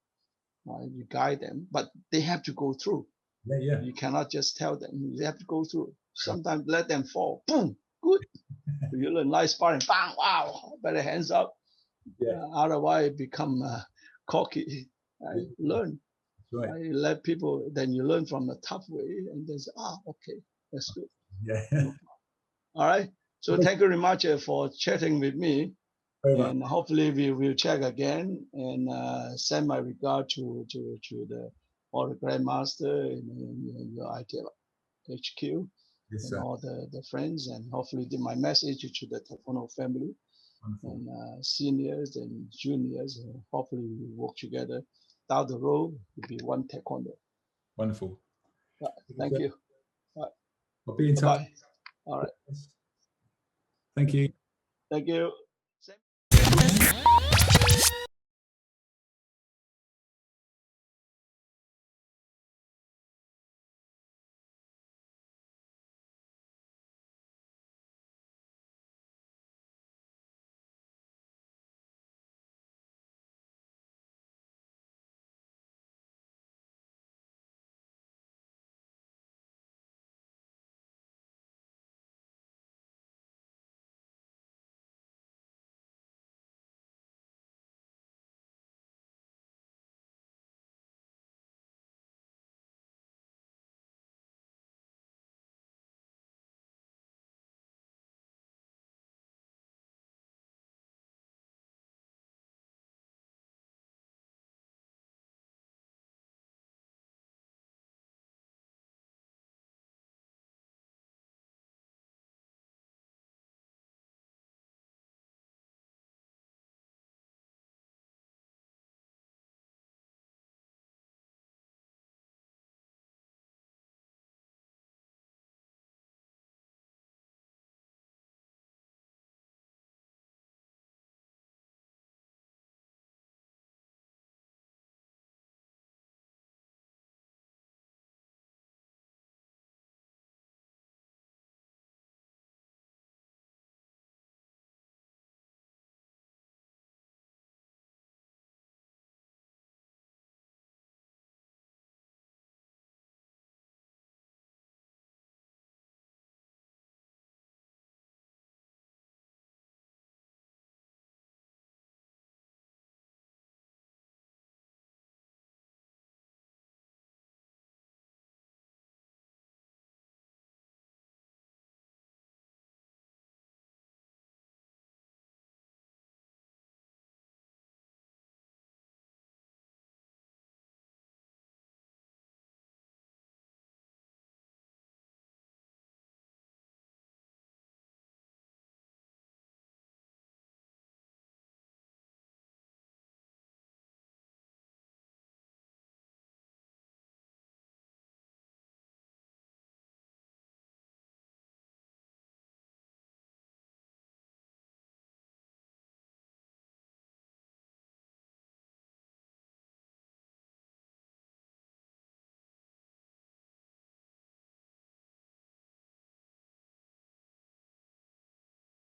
You guide them, but they have to go through. Yeah. You cannot just tell them, they have to go through. Sometimes let them fall, boom, good. You learn nice sparring, bang, wow, better hands up. Yeah. Otherwise, become cocky. Learn. Right. I let people, then you learn from a tough way, and then say, okay, that's good. Yeah. All right. So thank you very much for chatting with me. And hopefully we will chat again, and send my regard to all the grandmaster in your IT HQ. Yes, and all the friends, and hopefully my message to the Taekwondo family. Wonderful. And seniors and juniors, and hopefully we work together down the road to be one Taekwondo. Wonderful. Thank you. I'll be in touch. Bye. All right. Thank you. Thank you.